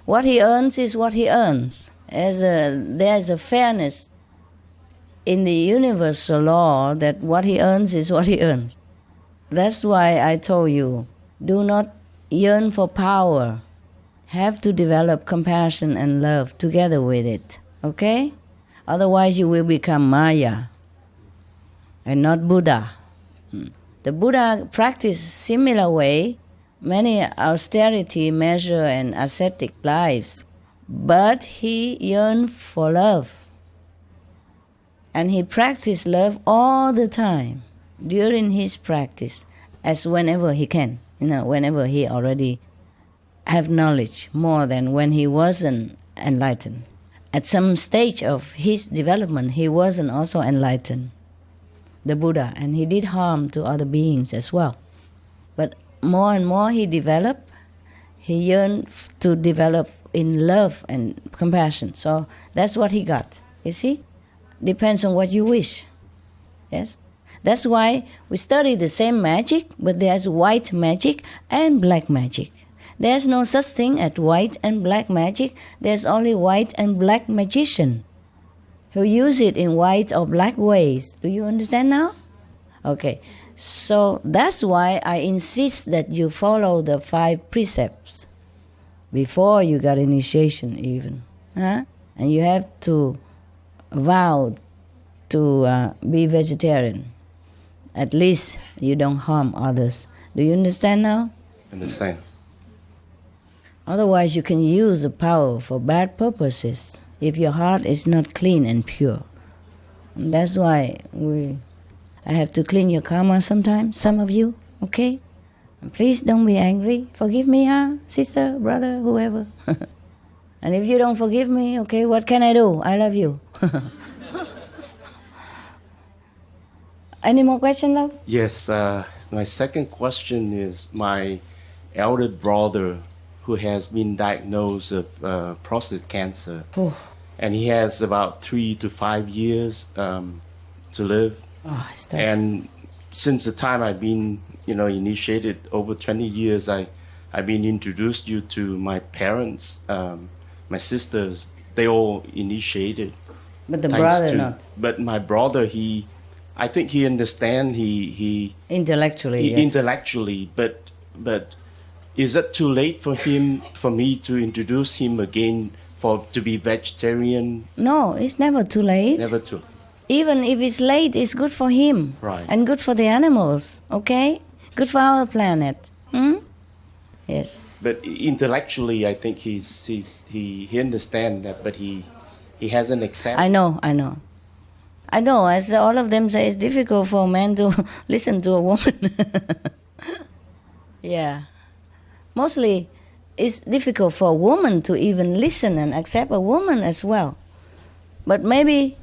what he earns is what he earns. There's a fairness in the universal law that what he earns is what he earns. That's why I told you, do not yearn for power. Have to develop compassion and love together with it, okay? Otherwise you will become Maya and not Buddha. The Buddha practiced similar way, many austerity measure and ascetic lives, but he yearned for love. And he practiced love all the time during his practice, as whenever he can, whenever he already have knowledge more than when he wasn't enlightened. At some stage of his development, he wasn't also enlightened, the Buddha, and he did harm to other beings as well. But more and more he developed, he yearned to develop in love and compassion. So that's what he got, you see? Depends on what you wish, yes? That's why we study the same magic, but there's white magic and black magic. There's no such thing as white and black magic. There's only white and black magician who use it in white or black ways. Do you understand now? Okay, so that's why I insist that you follow the 5 precepts before you got initiation even. Huh? And you have to vow to be vegetarian. At least you don't harm others. Do you understand now? Understand. Otherwise you can use the power for bad purposes if your heart is not clean and pure. And that's why I have to clean your karma sometimes, some of you, okay? And please don't be angry. Forgive me, huh? Sister, brother, whoever. And if you don't forgive me, okay, what can I do? I love you. Any more questions, love? Yes, my second question is my elder brother who has been diagnosed with prostate cancer. And he has about 3 to 5 years to live. And since the time I've been, initiated over 20 years, I've been introduced you to my parents, my sisters. They all initiated. But the brother not. But my brother, I think he understands. He intellectually, yes. Intellectually, but is it too late for me to introduce him again to be vegetarian? No, it's never too late. Never too late. Even if it's late, it's good for him. Right. And good for the animals, okay? Good for our planet. Yes. But intellectually, I think he understands that, but he hasn't accepted. I know. As all of them say, it's difficult for a man to listen to a woman. Yeah. Mostly, it's difficult for a woman to even listen and accept a woman as well. But maybe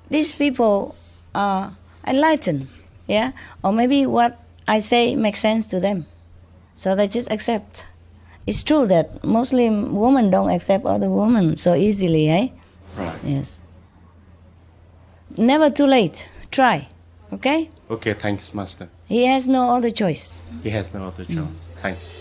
these people are enlightened, yeah? Or maybe what I say makes sense to them. So they just accept. It's true that mostly women don't accept other women so easily, eh? Right. Yes. Never too late. Try, okay? Okay, thanks, Master. He has no other choice. He has no other choice. Thanks.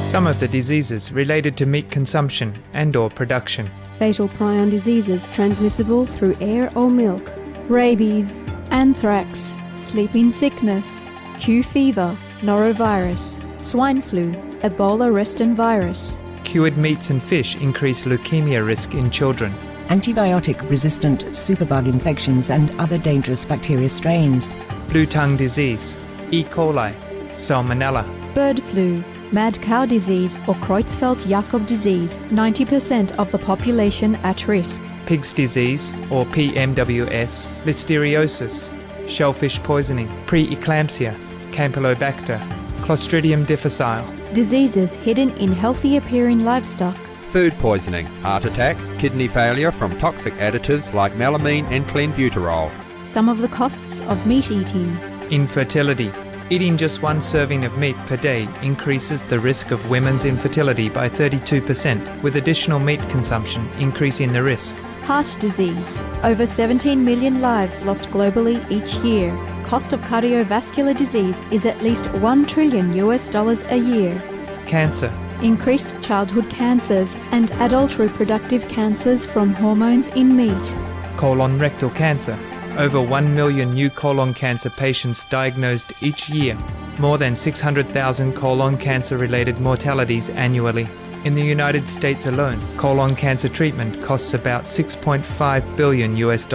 Some of the diseases related to meat consumption and/or production. Fatal prion diseases transmissible through air or milk. Rabies, anthrax, sleeping sickness, Q fever, norovirus, swine flu, Ebola reston virus. Cured meats and fish increase leukemia risk in children. Antibiotic-resistant superbug infections and other dangerous bacteria strains. Blue tongue disease, E. coli, salmonella. Bird flu, mad cow disease or Creutzfeldt-Jakob disease, 90% of the population at risk. Pig's disease or PMWS, listeriosis, shellfish poisoning, preeclampsia, Campylobacter, Clostridium difficile. Diseases hidden in healthy appearing livestock. Food poisoning, heart attack, kidney failure from toxic additives like melamine and clenbuterol. Some of the costs of meat eating. Infertility. Eating just 1 serving of meat per day increases the risk of women's infertility by 32%, with additional meat consumption increasing the risk. Heart disease. Over 17 million lives lost globally each year. Cost of cardiovascular disease is at least $1 trillion a year. Cancer. Increased childhood cancers and adult reproductive cancers from hormones in meat. Colon rectal cancer. over 1 million new colon cancer patients diagnosed each year, more than 600,000 colon cancer-related mortalities annually. In the United States alone, colon cancer treatment costs about $6.5 billion US.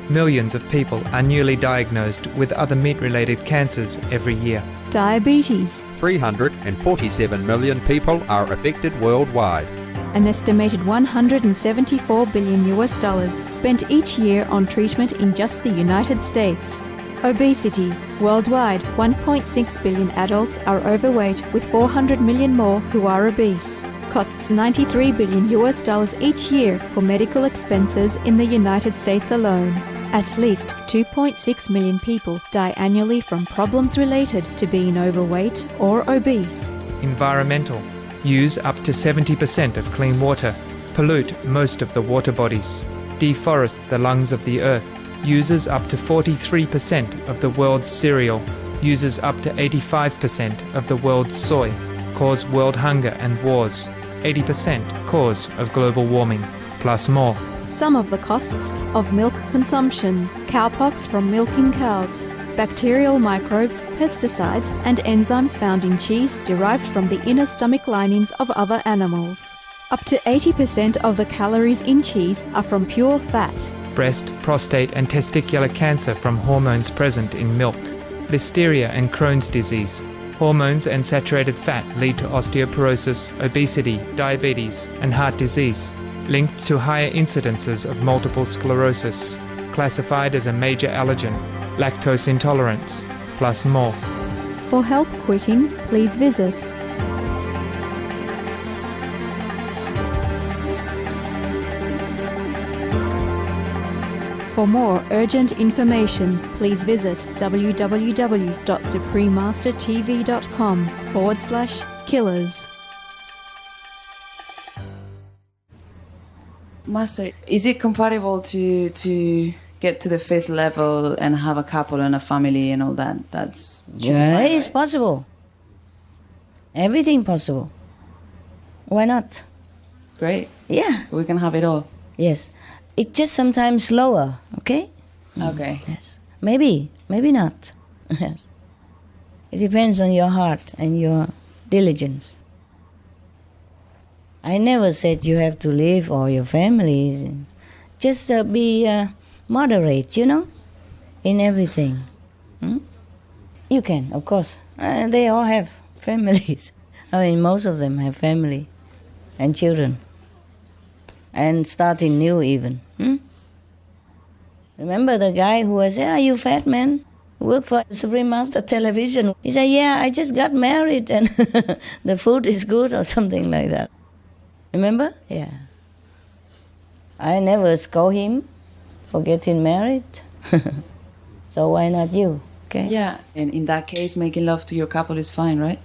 Millions of people are newly diagnosed with other meat-related cancers every year. Diabetes. 347 million people are affected worldwide. An estimated $174 billion US spent each year on treatment in just the United States. Obesity. Worldwide, 1.6 billion adults are overweight, with 400 million more who are obese. Costs $93 billion US each year for medical expenses in the United States alone. At least 2.6 million people die annually from problems related to being overweight or obese. Environmental. Use up to 70% of clean water. Pollute most of the water bodies. Deforest the lungs of the earth. Uses up to 43% of the world's cereal. Uses up to 85% of the world's soy. Cause world hunger and wars. 80% cause of global warming, plus more. Some of the costs of milk consumption: cowpox from milking cows, bacterial microbes, pesticides, and enzymes found in cheese derived from the inner stomach linings of other animals. Up to 80% of the calories in cheese are from pure fat. Breast, prostate, and testicular cancer from hormones present in milk. Listeria and Crohn's disease. Hormones and saturated fat lead to osteoporosis, obesity, diabetes, and heart disease, linked to higher incidences of multiple sclerosis, classified as a major allergen, lactose intolerance, plus more. For help quitting, please visit For more urgent information, please visit www.suprememastertv.com/killers. Master, is it compatible to get to the 5th level and have a couple and a family and all that? Yeah, it's possible. Everything possible. Why not? Great. Yeah. We can have it all. Yes. It's just sometimes slower, okay? Okay. Yes. Maybe not. Yes. It depends on your heart and your diligence. I never said you have to leave all your families. Just be moderate, in everything. You can, of course. They all have families. I mean, most of them have family and children. And starting new even. Remember the guy who was, you fat man, work for Supreme Master Television. He said, I just got married and the food is good or something like that. Remember? Yeah. I never scold him for getting married. So why not you? Okay. Yeah, and in that case, making love to your couple is fine, right?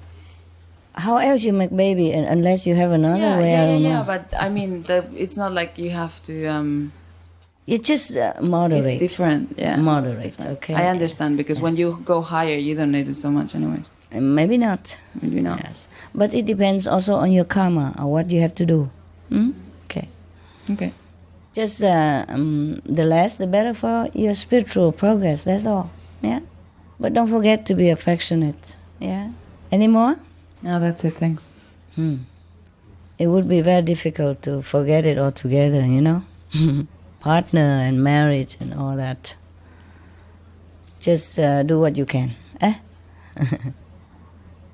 How else you make baby unless you have another way? I don't know. But I mean, it's not like you have to. It's just moderate. It's different, yeah. Moderate, different. okay. I understand, because when you go higher, you don't need it so much anyways. Maybe not. Maybe not. Yes. But it depends also on your karma or what you have to do. Okay. Okay. Just the less, the better for your spiritual progress. That's all. Yeah. But don't forget to be affectionate. Yeah. Any more? No, that's it. Thanks. It would be very difficult to forget it altogether, Partner and marriage and all that. Just do what you can.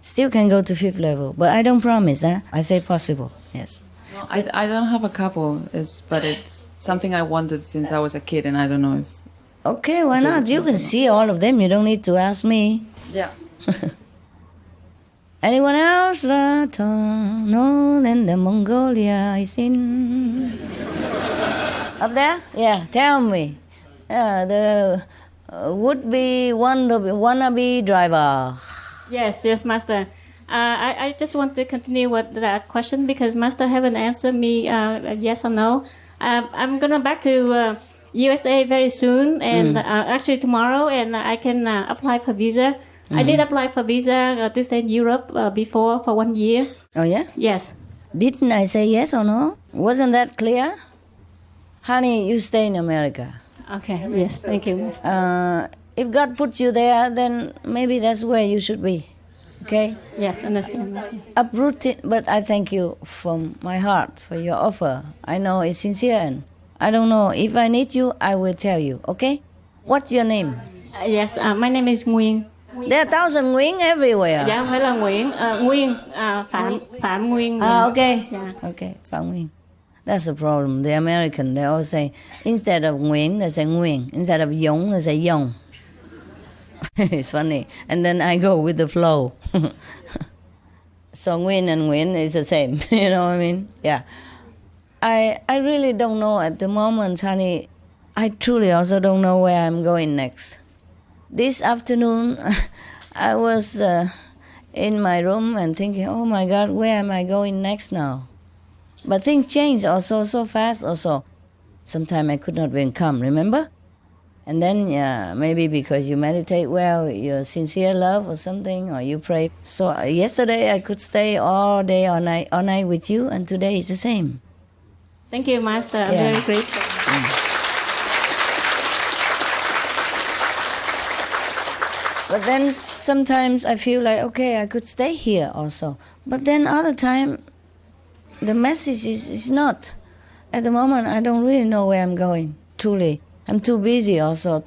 Still can go to 5th level, but I don't promise. I say possible. Yes. No, I don't have a couple, but it's something I wanted since I was a kid, and I don't know if. Okay, why not? You can see all of them. You don't need to ask me. Yeah. Anyone else? No, then the Mongolia is in. Up there? Yeah, tell me. The would-be wannabe driver. Yes, Master. I just want to continue with that question because Master haven't answered me yes or no. I'm going back to USA very soon and actually tomorrow, and I can apply for visa. I did apply for visa to stay in Europe before for 1 year. Oh, yeah? Yes. Didn't I say yes or no? Wasn't that clear? Honey, you stay in America. Okay, yes, thank you, Master. If God puts you there, then maybe that's where you should be. Okay? Yes, understand. Uprooted, but I thank you from my heart for your offer. I know it's sincere, and I don't know. If I need you, I will tell you, okay? What's your name? Yes, my name is Nguyên. There are 1,000 Nguyễn everywhere. Dạ, không phải là Nguyễn, Nguyên, Phạm Nguyên. Okay. Yeah. Okay, Phạm Nguyên. That's the problem. The American, they all say, instead of Nguyễn, they say Nguyên. Instead of Dũng, they say Dong. It's funny. And then I go with the flow. So Nguyên and Nguyễn is the same. You know what I mean? Yeah. I really don't know at the moment, honey. I truly also don't know where I'm going next. This afternoon, I was in my room and thinking, oh my God, where am I going next now? But things change also so fast also. Sometimes I could not even come, remember? And then, yeah, maybe because you meditate well, your sincere love or something, or you pray. So yesterday I could stay all day, all night with you, and today is the same. Thank you, Master. I'm very grateful. But then sometimes I feel like, okay, I could stay here also. But then other time, the message is not. At the moment, I don't really know where I'm going, truly. I'm too busy also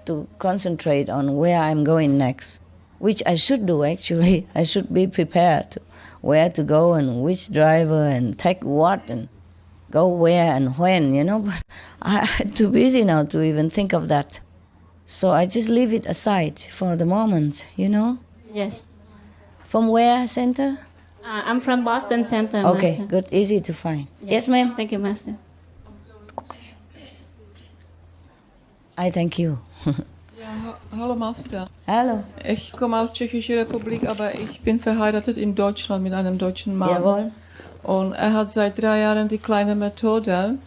to concentrate on where I'm going next, which I should do, actually. I should be prepared to where to go and which driver and take what and go where and when, you know. But I'm too busy now to even think of that. So I just leave it aside for the moment, you know? Yes. From where, Center? I'm from Boston Center, Okay, Master. good, easy to find. Yes, ma'am? Thank you, Master. I thank you. Ja, hallo Master. Hallo. Ich komme aus Tschechischer Republik, aber ich bin verheiratet in Deutschland mit einem deutschen Mann. Jawohl. Und er hat seit 3 Jahren die kleine Methode,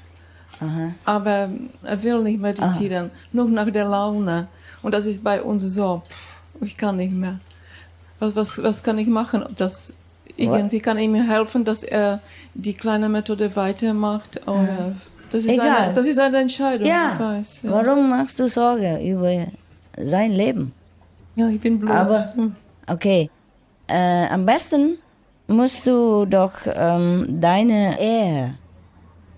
aber er will nicht meditieren, nur nach der Laune. Und das ist bei uns so. Ich kann nicht mehr. Was kann ich machen? Irgendwie kann ich mir helfen, dass er die kleine Methode weitermacht. Oder das ist eine Entscheidung. Ja. Ich weiß, ja. Warum machst du Sorge über sein Leben? Ja, ich bin blut. Aber, okay, am besten musst du doch deine Ehe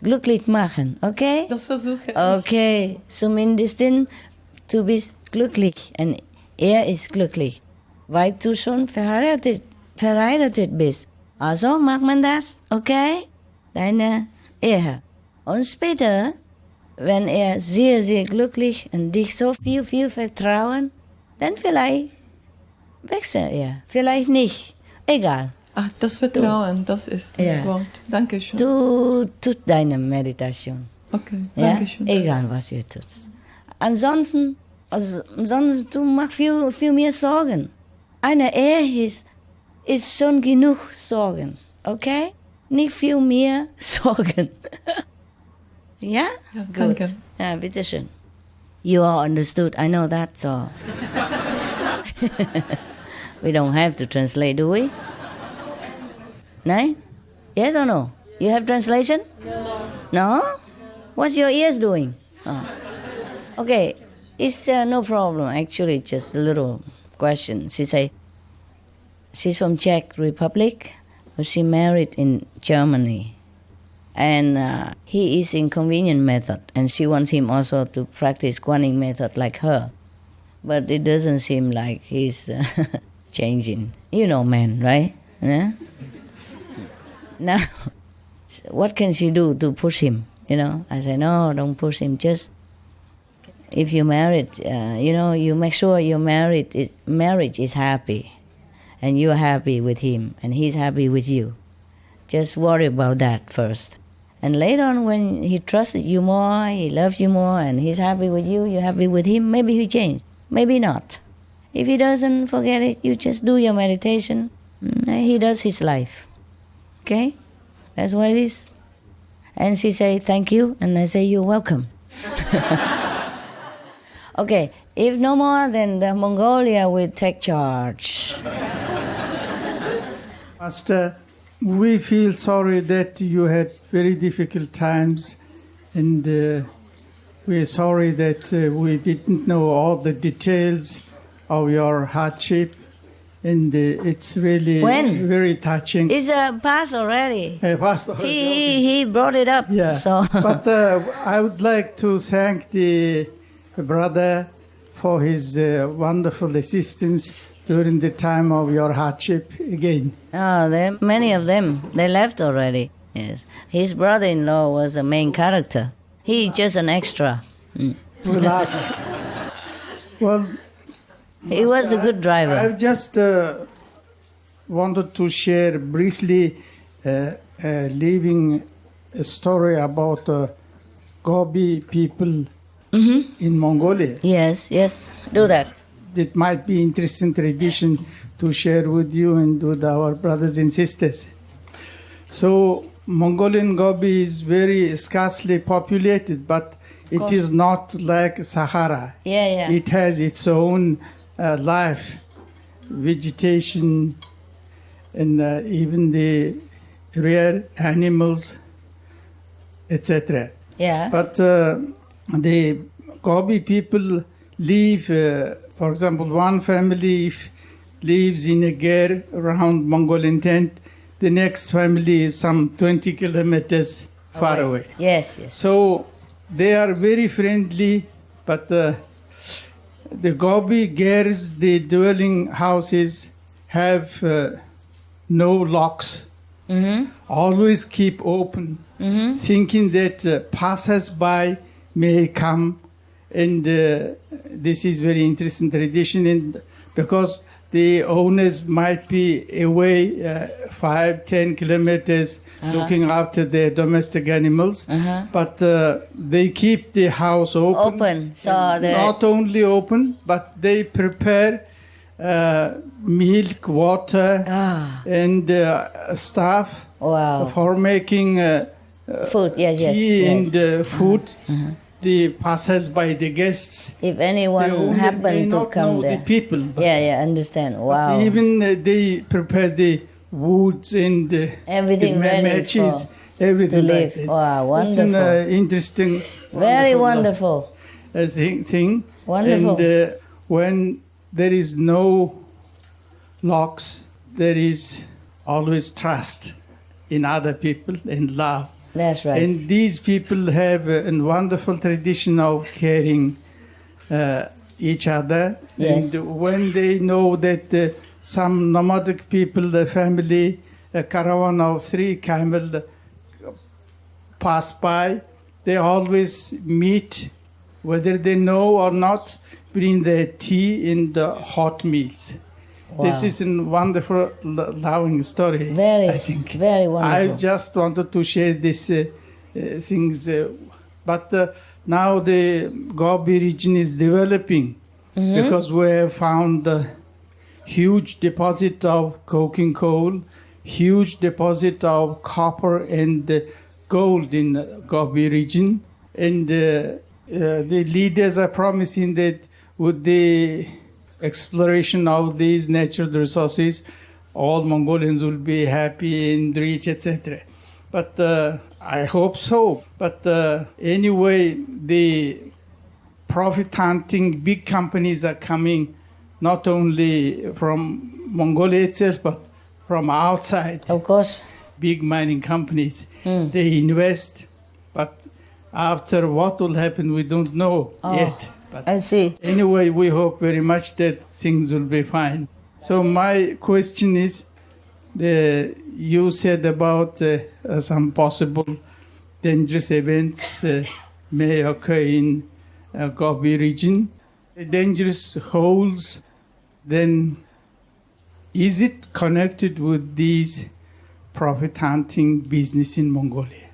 glücklich machen, okay? Das versuche ich. Okay, zumindest du bist glücklich und er ist glücklich, weil du schon verheiratet bist. Also macht man das, okay? Deine Ehe. Und später, wenn er sehr, sehr glücklich und dich so viel vertrauen, dann vielleicht wechselt er, vielleicht nicht, egal. Ach, das Vertrauen, das ist das Wort. Dankeschön. Du tust deine Meditation. Okay, Ja? Dankeschön. Egal, was ihr tut. Ansonsten du machst viel mehr Sorgen. Eine Ehe ist schon genug Sorgen, okay? Nicht viel mehr Sorgen. Ja? Ja, Gut. danke. Ja, bitteschön. You all understood, I know that, so. We don't have to translate, do we? No? Yes or no? You have translation? No? What's your ears doing? Oh. Okay, it's no problem, actually, just a little question. She say, she's from Czech Republic, but she married in Germany. And he is in convenient method, and she wants him also to practice Guanyin method like her. But it doesn't seem like he's changing. You know men, right? Yeah? Now, what can she do to push him? You know, I say, no, don't push him. Just, if you're married, you make sure your marriage is happy, and you're happy with him, and he's happy with you. Just worry about that first. And later on, when he trusts you more, he loves you more, and he's happy with you, you're happy with him, maybe he changed, maybe not. If he doesn't, forget it. You just do your meditation. He does his life. Okay? That's what it is. And she say, thank you, and I say, you're welcome. Okay, if no more, then the Mongolia will take charge. Master, we feel sorry that you had very difficult times, and we're sorry that we didn't know all the details of your hardship, and it's really very touching. It's past already. Past already. He brought it up. Yeah. So. But I would like to thank the brother for his wonderful assistance during the time of your hardship again. Oh, many of them, they left already. Yes. His brother-in-law was the main character. He's just an extra. We'll ask. Well, he was a good driver. I just wanted to share briefly leaving a story about Gobi people in Mongolia. Yes, do that. It might be interesting tradition to share with you and with our brothers and sisters. So Mongolian Gobi is very scarcely populated, but it is not like Sahara. Yeah. It has its own life, vegetation, and even the rare animals, etc. Yeah. But the Gobi people live, for example, one family lives in a ger around Mongolian tent. The next family is some 20 kilometers far away. Yes. So they are very friendly, but the Gobi gers, the dwelling houses, have no locks. Always keep open, thinking that passers-by may come. And this is very interesting tradition, and because the owners might be away 5-10 kilometers looking after their domestic animals, but they keep the house open. So not only open, but they prepare milk, water, and stuff for making food. Tea and food. The passers-by, the guests. If anyone happened to come there. The people. Understand. Wow. Even they prepare the woods and everything the ready matches, everything to like live. that. Wow, wonderful. It's an interesting, very wonderful thing. Wonderful. And when there is no locks, there is always trust in other people and love. That's right. And these people have a wonderful tradition of caring each other. Yes. And when they know that some nomadic people, the family, a caravan of 3 camels pass by, they always meet, whether they know or not, bring their tea and hot meals. Wow. This is a wonderful, loving story. I think. Very wonderful. I just wanted to share these things. But now the Gobi region is developing because we have found a huge deposit of coking coal, huge deposit of copper and gold in the Gobi region. And the leaders are promising that with the exploration of these natural resources, all Mongolians will be happy and rich, etc. But I hope so. But anyway, the profit hunting big companies are coming not only from Mongolia itself, but from outside. Of course. Big mining companies. They invest, but after what will happen, we don't know yet. But I see. Anyway, we hope very much that things will be fine. So my question is, you said about some possible dangerous events may occur in Gobi region. Dangerous holes, then is it connected with these profit hunting business in Mongolia?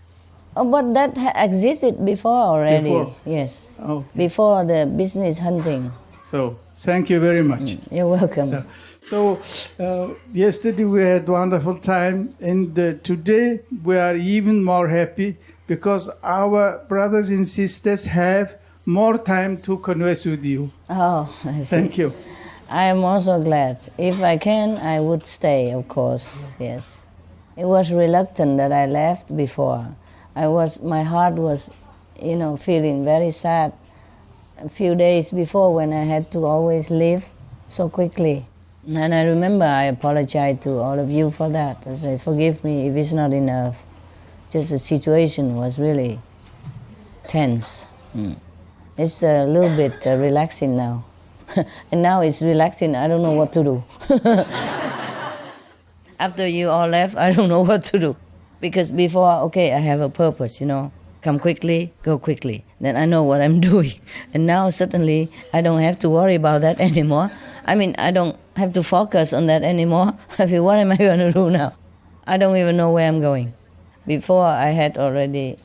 But that existed before already. Before? Yes. Okay. Before the business hunting. So, thank you very much. You're welcome. So, yesterday we had a wonderful time, and today we are even more happy because our brothers and sisters have more time to converse with you. Oh, I see. Thank you. I am also glad. If I can, I would stay, of course. Yes. It was reluctant that I left before. My heart was feeling very sad a few days before when I had to always leave so quickly. And I remember I apologized to all of you for that. I said, forgive me if it's not enough. Just the situation was really tense. It's a little bit relaxing now. And now it's relaxing, I don't know what to do. After you all left, I don't know what to do. Because before, okay, I have a purpose, come quickly, go quickly. Then I know what I'm doing. And now suddenly I don't have to worry about that anymore. I don't have to focus on that anymore. I feel, what am I going to do now? I don't even know where I'm going. Before I already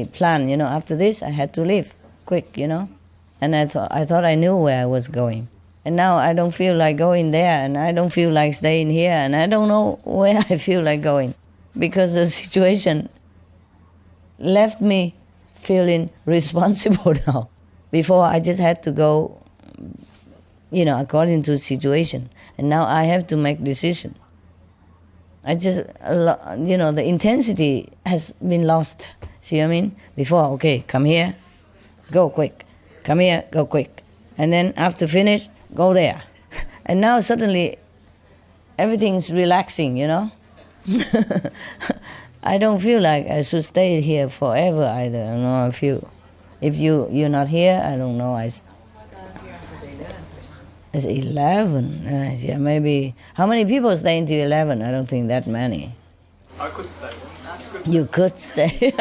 planned, after this I had to leave quick, And I thought I knew where I was going. And now I don't feel like going there, and I don't feel like staying here, and I don't know where I feel like going. Because the situation left me feeling responsible now. Before I just had to go, according to the situation. And now I have to make decision. The intensity has been lost. See what I mean? Before, okay, come here, go quick. Come here, go quick. And then after finish, go there. And now suddenly everything's relaxing, I don't feel like I should stay here forever either. I feel if you're not here, I don't know. It's 11. Yeah, maybe. How many people stay until 11? I don't think that many. I could stay. You could stay.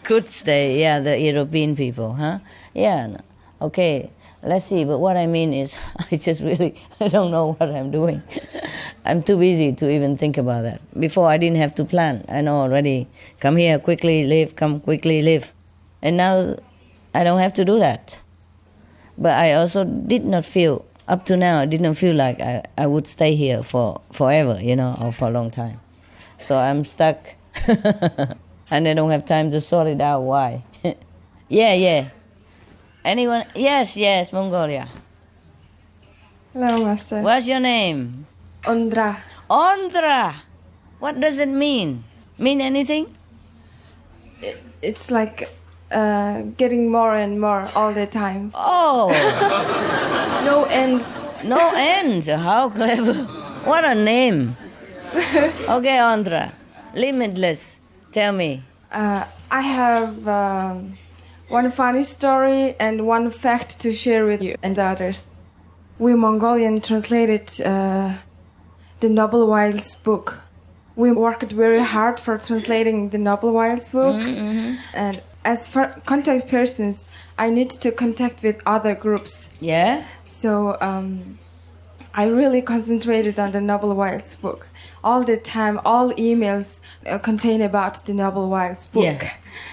Could stay, yeah, the European people, huh? Yeah, no. Okay, let's see. But what I mean is, I don't know what I'm doing. I'm too busy to even think about that. Before, I didn't have to plan. I know already, come here, quickly leave, come quickly leave. And now, I don't have to do that. But I also did not feel, up to now, I didn't feel like I would stay here for forever, or for a long time. So I'm stuck. And I don't have time to sort it out why. Yeah. Anyone? Yes, Mongolia. Hello, Master. What's your name? Ondra. Ondra! What does it mean? Mean anything? It's like getting more and more all the time. Oh! No end. No end? How clever. What a name. Okay, Ondra. Limitless. Tell me. I have one funny story and one fact to share with you and the others. We Mongolian translated the Noble Wilds book. We worked very hard for translating the Noble Wilds book. And as for contact persons, I need to contact with other groups. Yeah? So I really concentrated on the Noble Wilds book. All the time, all emails contain about the Noble Wilds book.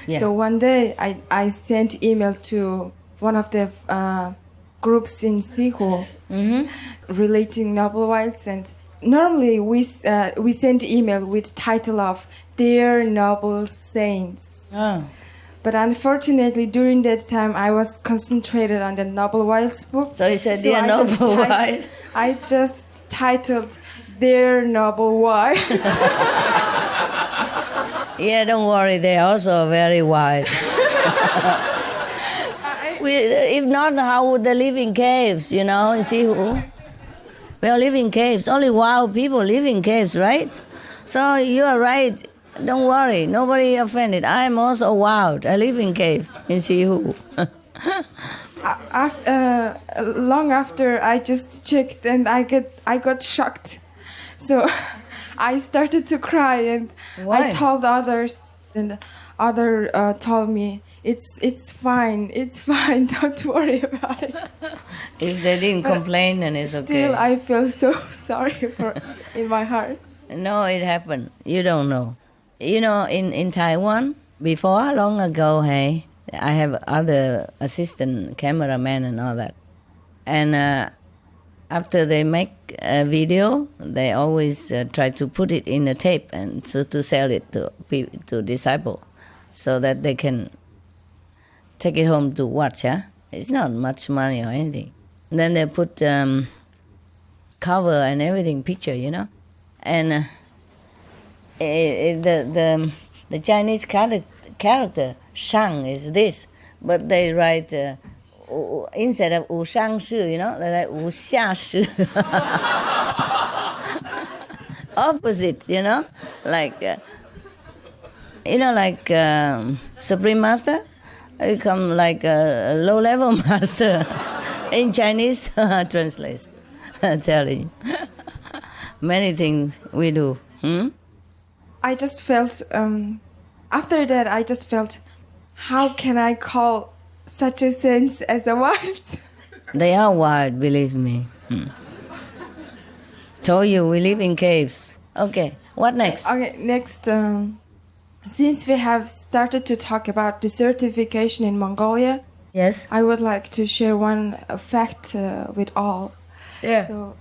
Yeah. So one day I sent email to one of the groups in Sihu relating Noble Wilds, and normally we send email with title of Dear Noble Saints. Oh. But unfortunately, during that time, I was concentrated on the Noble Wilds book. So you said, Dear Noble Wilds? I just titled Dear Noble Wilds. Yeah, don't worry, they're also very wild. If not, how would they live in caves, in Sihu? We all live in caves. Only wild people live in caves, right? So you are right. Don't worry, nobody offended. I am also wild. I live in cave in Sihu. Long after, I just checked and I got shocked. So I started to cry, and Why? I told others, and other told me it's fine, don't worry about it. If they didn't complain, then it's okay. Still, I feel so sorry for in my heart. No, it happened. You don't know. In Taiwan, before, long ago, hey, I have other assistant cameraman and all that. And after they make a video, they always try to put it in a tape and to sell it to disciple, so that they can take it home to watch. It's not much money or anything. And then they put cover and everything, picture, And the Chinese character, shang is this, but they write instead of 无上士, you know, they write 无下士. Opposite, you know, like Supreme Master become like a low-level master in Chinese translation. Telling many things we do. I just felt after that. I just felt, how can I call such a sense as a wild? They are wild, believe me. Told you we live in caves. Okay, what next? Okay, next. Since we have started to talk about desertification in Mongolia, yes, I would like to share one fact with all. Yeah. So,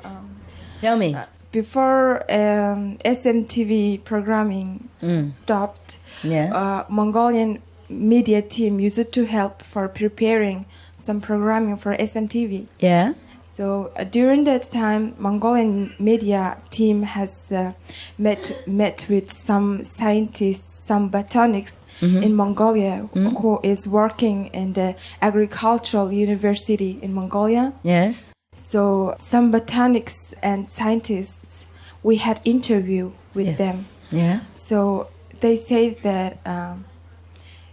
tell me. Before SMTV programming stopped, Mongolian media team used to help for preparing some programming for SMTV. Yeah. So during that time, Mongolian media team has met with some scientists, some botanics in Mongolia who is working in the agricultural university in Mongolia. Yes. So some botanics and scientists, we had interview with them. Yeah. So they say that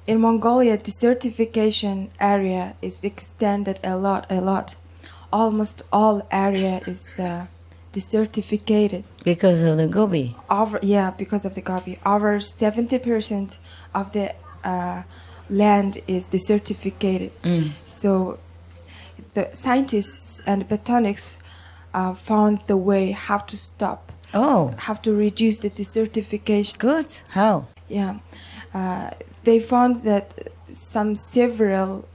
in Mongolia, desertification area is extended a lot. Almost all area is desertificated. Because of the Gobi? Because of the Gobi. Over 70% of the land is desertificated. So the scientists and botanics found the way how to stop. How to reduce the desertification. Good. How? Yeah. They found that several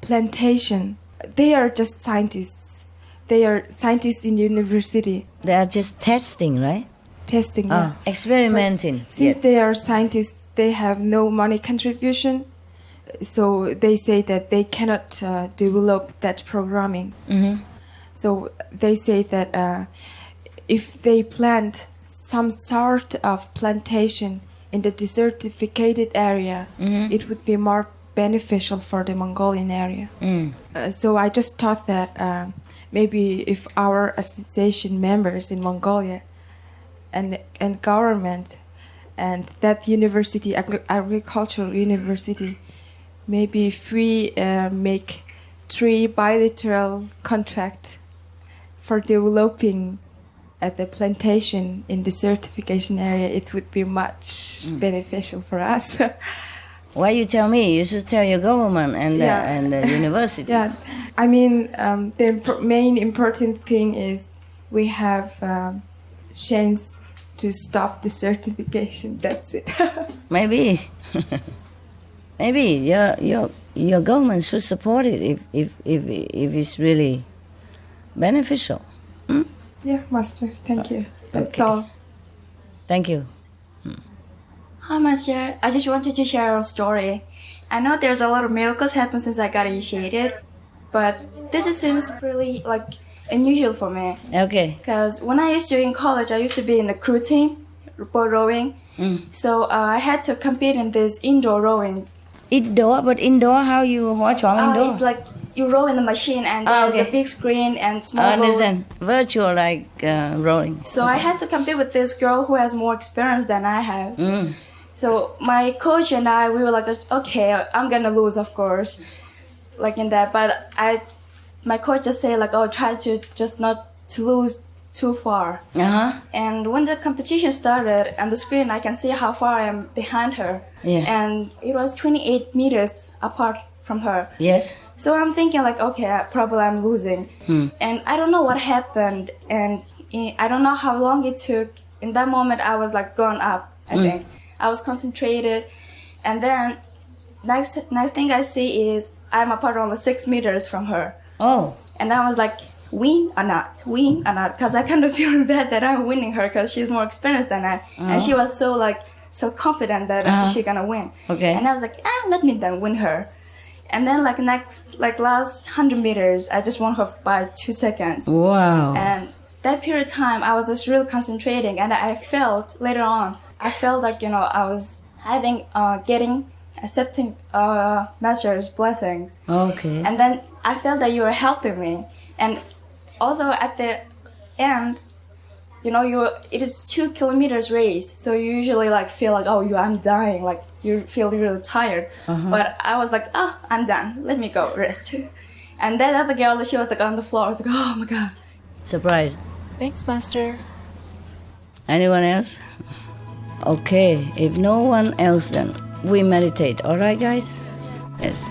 plantation. They are just scientists. They are scientists in university. They are just testing, right? Testing, yeah. Experimenting. But since they are scientists, they have no money contribution. So they say that they cannot develop that programming. So they say that if they plant some sort of plantation in the desertificated area, it would be more beneficial for the Mongolian area. So I just thought that maybe if our association members in Mongolia and government and that university, agricultural university, maybe if we make 3 bilateral contracts for developing at the plantation in the certification area, it would be much beneficial for us. Why you tell me? You should tell your government and the university. Yeah, I mean, the main important thing is we have chance to stop the certification. That's it. Maybe your government should support it if it's really beneficial. Yeah, Master. Thank you. That's all. Thank you. Hi, Master. I just wanted to share a story. I know there's a lot of miracles happen since I got initiated, but this seems really unusual for me. Okay. Because when I used to in college, I used to be in the crew team, boat rowing. So I had to compete in this indoor rowing. Indoor? But indoor, how you watch on indoor? It's like you row in the machine and there's a big screen and small I understand. Virtual rowing. So I had to compete with this girl who has more experience than I have. So my coach and I, we were like, okay, I'm gonna lose, of course, in that. But my coach just said try to just not to lose too far. And when the competition started, on the screen I can see how far I am behind her. And it was 28 meters apart from her. Yes. So I'm thinking okay, probably I'm losing. And I don't know what happened, and I don't know how long it took. In that moment, I was gone up, I think. I was concentrated, and then next thing I see is I'm apart only 6 meters from her. And I was like, win or not, because I kind of feel bad that I'm winning her because she's more experienced than I, and she was so self-confident that she's gonna win. Okay. And I was like, let me then win her. And then last 100 meters, I just won her by 2 seconds. Wow. And that period of time, I was just really concentrating, and I felt later on, I felt I was accepting Master's blessings. Okay. And then I felt that you were helping me. And also at the end, it is 2 kilometers race, so you usually like feel like, I'm dying, like you feel really tired. But I was like, I'm done, let me go rest. And then other girl, she was like on the floor, like, oh my god. Surprise. Thanks, Master. Anyone else? Okay, if no one else, then we meditate. All right, guys? Yes.